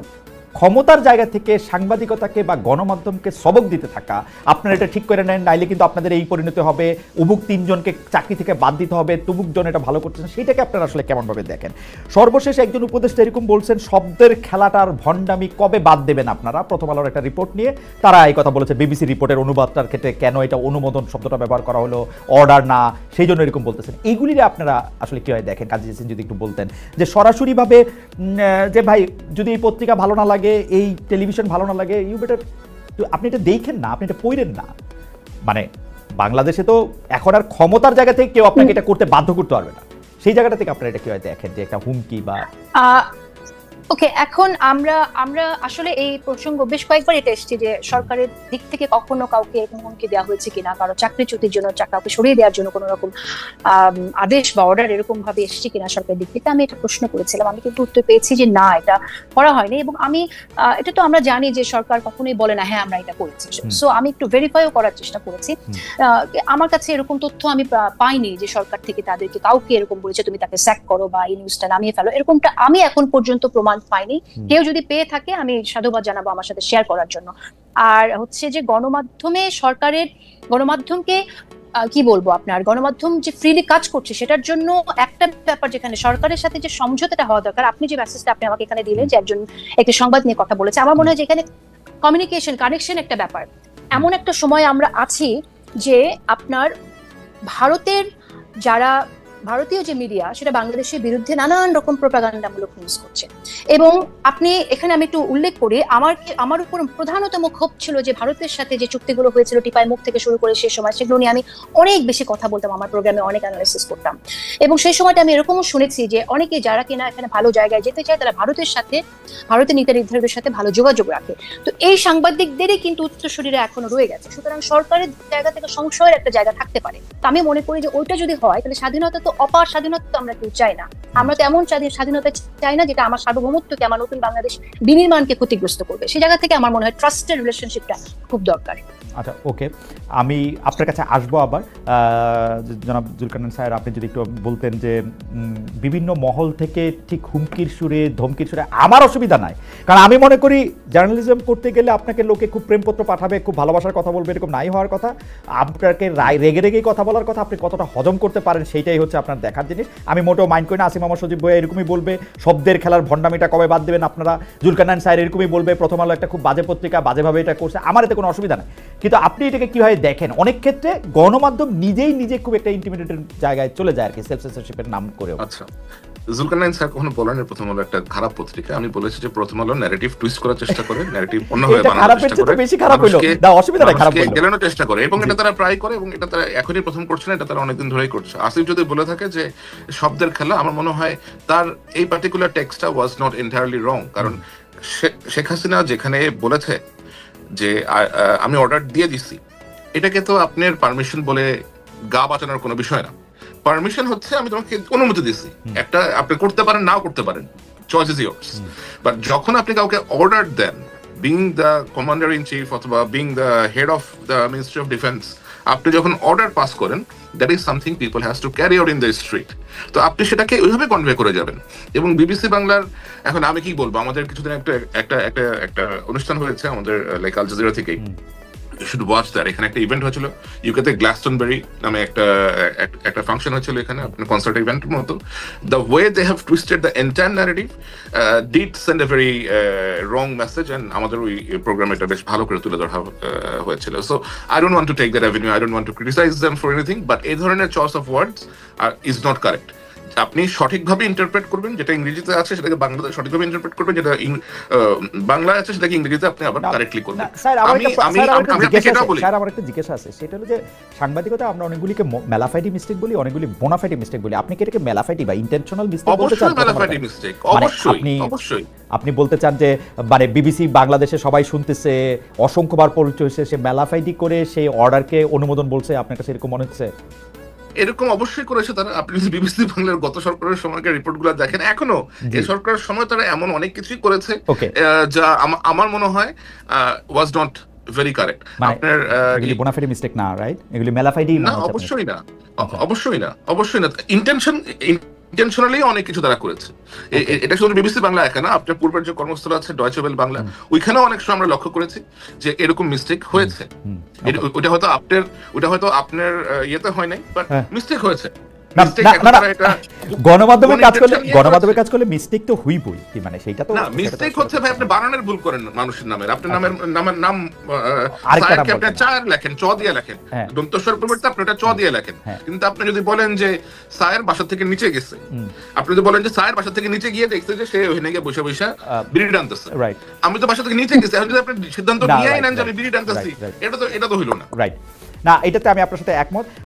ক্ষমতার জায়গা থেকে সাংবাদিকতাকে বা গণমাধ্যমকে সবক দিতে থাকা, আপনারা এটা ঠিক করে নেন নাইলে কিন্তু আপনাদের এই পরিণতি হবে, উবুক 3 জনকে চাকরি থেকে বাদ দিতে হবে, তুবুক জন এটা ভালো করছেন, সেইটাকে আপনারা আসলে কেমনভাবে দেখেন? সর্বশেষ একজন উপদেষ্টা এরকম বলছেন শব্দের খেলাটার ভণ্ডামি কবে বাদ দেবেন আপনারা? প্রথম আলোর একটা রিপোর্ট নিয়ে তারা এই কথা বলেছে, বিবিসি রিপোর্টের অনুবাদটার ক্ষেত্রে কেন এটা অনুমোদন শব্দটা ব্যবহার করা হলো, অর্ডার না, সেই জন্য এরকম বলতেছেন। এইগুলির আপনারা আসলে কীভাবে দেখেন? কাজী জেসিন যদি একটু বলতেন যে সরাসরিভাবে যে ভাই যদি এই পত্রিকা ভালো না লাগে, এই টেলিভিশন ভালো না লাগে, ইউ বেটার আপনি এটা দেখেন না, আপনি এটা পড়েন না। মানে বাংলাদেশে তো এখন আর ক্ষমতার জায়গা থেকে কেউ আপনাকে এটা করতে বাধ্য করতে পারবে না, সেই জায়গাটা থেকে আপনারা এটা কিভাবে দেখেন যে একটা হুমকি বা ওকে, এখন আমরা আসলে এই প্রসঙ্গ বেশ কয়েকবার এটা এসেছে যে সরকারের দিক থেকে কখনো কাউকে এরকম হুমকি দেওয়া হয়েছে কিনা, কারো চাকরিচ্যুতির জন্য, কাউকে সরিয়ে দেওয়ার জন্য কোনো রকম আদেশ বা অর্ডার এরকম ভাবে এসেছে কিনা সরকারের দিক থেকে, আমি এটা প্রশ্ন করেছিলাম। আমি কিন্তু উত্তর পেয়েছি যে না, এটা করা হয়নি। এবং আমি এটা তো আমরা জানি যে সরকার কখনোই বলে না হ্যাঁ আমরা এটা করেছি। সো আমি একটু ভেরিফাইও করার চেষ্টা করেছি। আমার কাছে এরকম তথ্য আমি পাইনি যে সরকার থেকে তাদেরকে কাউকে এরকম বলেছে তুমি তাকে স্যাক করো বা এই নিউজটা নামিয়ে ফেলো, এরকমটা আমি এখন পর্যন্ত প্রমাণ রেসপন্স পাইনি। কেউ যদি পেয়ে থাকে আমি সাধুবাদ জানাবো আমার সাথে শেয়ার করার জন্য। আর হচ্ছে যে গণমাধ্যমে সরকারের গণমাধ্যমকে কি বলবো, আপনার গণমাধ্যম যে ফ্রিলি কাজ করছে সেটার জন্য একটা ব্যাপার, যেখানে সরকারের সাথে যে সমঝোতাটা হওয়া দরকার, আপনি যে মেসেজটা আপনি আমাকে এখানে দিলেন যে একজন একটি সংবাদ নিয়ে কথা বলেছে, আমার মনে হয় যে এখানে কমিউনিকেশন কানেকশন একটা ব্যাপার। এমন একটা সময় আমরা আছি যে আপনার ভারতের যারা ভারতীয় যে মিডিয়া সেটা বাংলাদেশের বিরুদ্ধে নানান রকম প্রোপাগান্ডামূলক নিউজ করছে। এবং আপনি এখানে আমি একটু উল্লেখ করি, আমার উপর প্রধানতম ক্ষোভ ছিল যে ভারতের সাথে যে চুক্তিগুলো হয়েছিল টিপাই মুখ থেকে শুরু করে সেই সময়, সেগুলো নিয়ে আমি অনেক বেশি কথা বলতাম, আমার প্রোগ্রামে অনেক অ্যানালাইসিস করতাম। এবং সেই সময়টা আমি এরকমও শুনেছি যে অনেকে যারা কিনা এখানে ভালো জায়গায় যেতে চায় তারা ভারতের নীতি নির্ধারকদের সাথে ভালো যোগাযোগ রাখে। তো এই সাংবাদিকদেরই কিন্তু উত্তরসূরিরা এখনো রয়ে গেছে। সুতরাং সরকারের জায়গা থেকে সংশয়ের একটা জায়গা থাকতে পারে। তো আমি মনে করি যে ওইটা যদি হয় তাহলে স্বাধীনতা তো অপার স্বাধীনতা তো আমরা কেউ চাই না। আমরা তো এমন স্বাধীনতা চাই না যেটা আমার সার্বভৌমত্বকে, আমার নতুন বাংলাদেশ বিনির্মাণকে ক্ষতিগ্রস্ত করবে। সেই জায়গা থেকে আমার মনে হয় ট্রাস্টের রিলেশনশিপটা খুব দরকার। আচ্ছা, ওকে, আমি আপনার কাছে আসবো আবার। জনাব জুলকারনাইন স্যার, আপনি যদি একটু বলতেন যে বিভিন্ন মহল থেকে ঠিক হুমকির সুরে ধমকির সুরে, আমার অসুবিধা নাই, কারণ আমি মনে করি জার্নালিজম করতে গেলে আপনাকে লোকে খুব প্রেমপত্র পাঠাবে, খুব ভালোবাসার কথা বলবে, এরকম নাই হওয়ার কথা। আপনাকে রেগে রেগেই কথা বলার কথা, আপনি কতটা হজম করতে পারেন সেইটাই হচ্ছে আপনার দেখার জিনিস। আমি মোটেও মাইন্ড করি না। আসিফ মাহমুদ সজীব ভাই এরকমই বলবে, শব্দের খেলার ভণ্ডামিটা কবে বাদ দেবেন আপনারা। জুলকারনাইন স্যার এরকমই বলবে, প্রথম আলো একটা খুব বাজে পত্রিকা, বাজেভাবে এটা করছে, আমার এতে কোনো অসুবিধা নেই। কিন্তু আপনি এটাকে কিভাবে দেখেন? অনেক ক্ষেত্রে গণমাধ্যম নিজে খুব একটা ইন্টিমিডেটেড জায়গায় চলে যায় আর কি, সেলফ সেন্সরশিপের নাম করেও। আচ্ছা, জুলকারনাইন স্যার কখনো বলেন প্রথম আলো একটা খারাপ পত্রিকা। আমি বলেছি যে প্রথম আলো ন্যারেটিভ টুইস্ট করার চেষ্টা করে, ন্যারেটিভ অন্যভাবে বানানোর চেষ্টা করে, বেশি খারাপ হলো না, অসুবিধা নাই, খারাপ হলো গেলানোর চেষ্টা করে, এবং এটা তারা প্রায় করে, এবং এটা তারা এখনই প্রথম করছে না, এটা তারা অনেকদিন ধরেই করছে। আসিফ যদি বলে থাকে যে শব্দের খেলা, আমার মনে হয় তার এই পার্টিকুলার টেক্সটটা ওয়াজ নট এন্টায়ারলি রং। কারণ শেখ হাসিনা যেখানে বলেছে যে আমি অর্ডার দিয়ে দিচ্ছি, এটাকে তো আপনার পারমিশন বলে গা বাঁচানোর কোনো বিষয় না। পারমিশন হচ্ছে আমি তোমাকে অনুমতি দিচ্ছি, একটা আপনি করতে পারেন, নাও করতে পারেন, চয়েস ইজ ইয়ার্স। বাট যখন আপনি কাউকে অর্ডার দেন, being the commander in chief অথবা being the head of the ministry of defence, আপনি যখন অর্ডার পাস করেন, that is something people has to carry out in the street. তো আপনি সেটাকে ওইভাবে কনভে করে যাবেন। এবং বিবিসি বাংলার, এখন আমি কি বলবো, আমাদের কিছুদিন একটা অনুষ্ঠান হয়েছে আমাদের লাইক আল জাজিরা থেকেই, you should watch that. এখানে একটা ইভেন্ট হয়েছিল ইউকেতে, গ্লাসটনবেরি নামে একটা ফাংশন হয়েছিল এখানে, আপনার কনসার্ট ইভেন্টের মতো। The way they have twisted the entire narrative did send a very wrong message, and আমাদের ওই প্রোগ্রামে এটা বেশ ভালো করে তুলে ধরা হয়েছিল। So I don't want to take that avenue, I don't want to criticise them for anything, but এই ধরনের choice of words is not correct. আপনি সঠিকভাবে ইন্টারপ্রেট করবেন, যেটা ইংরেজিতে আছে সেটাকে বাংলাতে সঠিকভাবে ইন্টারপ্রেট করবেন, যেটা বাংলায় আছে সেটাকে ইংরেজিতে আপনি আবার কারেক্টলি করবেন। স্যার, আমার একটা জিজ্ঞাসা আছে, সেটা হলো যে সাংবাদিকতা আমরা অনেকগুলিকে মেলাফাইডি মিস্টেক বলি, অনেকগুলি বোনাফাইডি মিস্টেক বলি। আপনি কি এটাকে মেলাফাইডি বা ইন্টেনশনাল মিস্টেক বলতে চান? মেলাফাইডি মিস্টেক অবশ্যই। আপনি বলতে চান যে মানে বিবিসি বাংলাদেশে সবাই শুনতেছে, অসংখ্যবার পরিচয় হয়েছে, সে মেলাফাইডি করে সেই অর্ডারকে অনুমোদন বলছে, আপনার কাছে এরকম মনে হচ্ছে? এরকম অবশ্যই করেছে তারা। আপনি যদি বিবিসি বাংলার গত সরকারের সময়কার রিপোর্টগুলো দেখেন, এখনো এই সরকারের সময় তারা এমন অনেক কিছুই করেছে যা আমার মনে হয় ওয়াজ নট ভেরি কারেক্ট। আপনার এগুলি বোনাফাইডি মিস্টেক না, রাইট? এগুলি মেলাফাইডি না? অবশ্যই না। ইন্টেনশনালি অনেক কিছু তারা করেছে। এটা শুধু বিবিসি বাংলা একা না, আপনার পূর্বের যে কর্মস্থল আছে ডয়চে ওয়েল বাংলা, ওইখানেও অনেক সময় আমরা লক্ষ্য করেছি যে এরকম মিস্টেক হয়েছে। ওটা হয়তো আপনার ইয়েতে হয় নাই, বাট মিস্টেক হয়েছে। গণমাধ্যমের কাজ করলে মিস্টেক তো হইবই, মানে সেইটা তো না। মিস্টেক হচ্ছে ভাই, আপনি বানানের ভুল করেন মানুষের নামের, আপনার নাম আপনি চার লেখেন, চ দিয়ে লেখেন, দন্তস্বর পরিবর্তে আপনি এটা চ দিয়ে লেখেন। কিন্তু আপনি যদি বলেন যে সায়ের বাসা থেকে নিচে গেছে, আপনি যদি বলেন যে সায়ের বাসা থেকে নিচে গিয়ে দেখছে যে সে ওখানে গিয়ে বসে বসে বিড়ি টানতেছে, আমি তো বাসা থেকে নিচে গেছি, এখন যদি আপনি সিদ্ধান্ত নিয়ে নেন যে আমি বিড়ি টানতেছি, এটা তো হইল না, রাইট? না, এটাতে আমি আপনার সাথে একমত।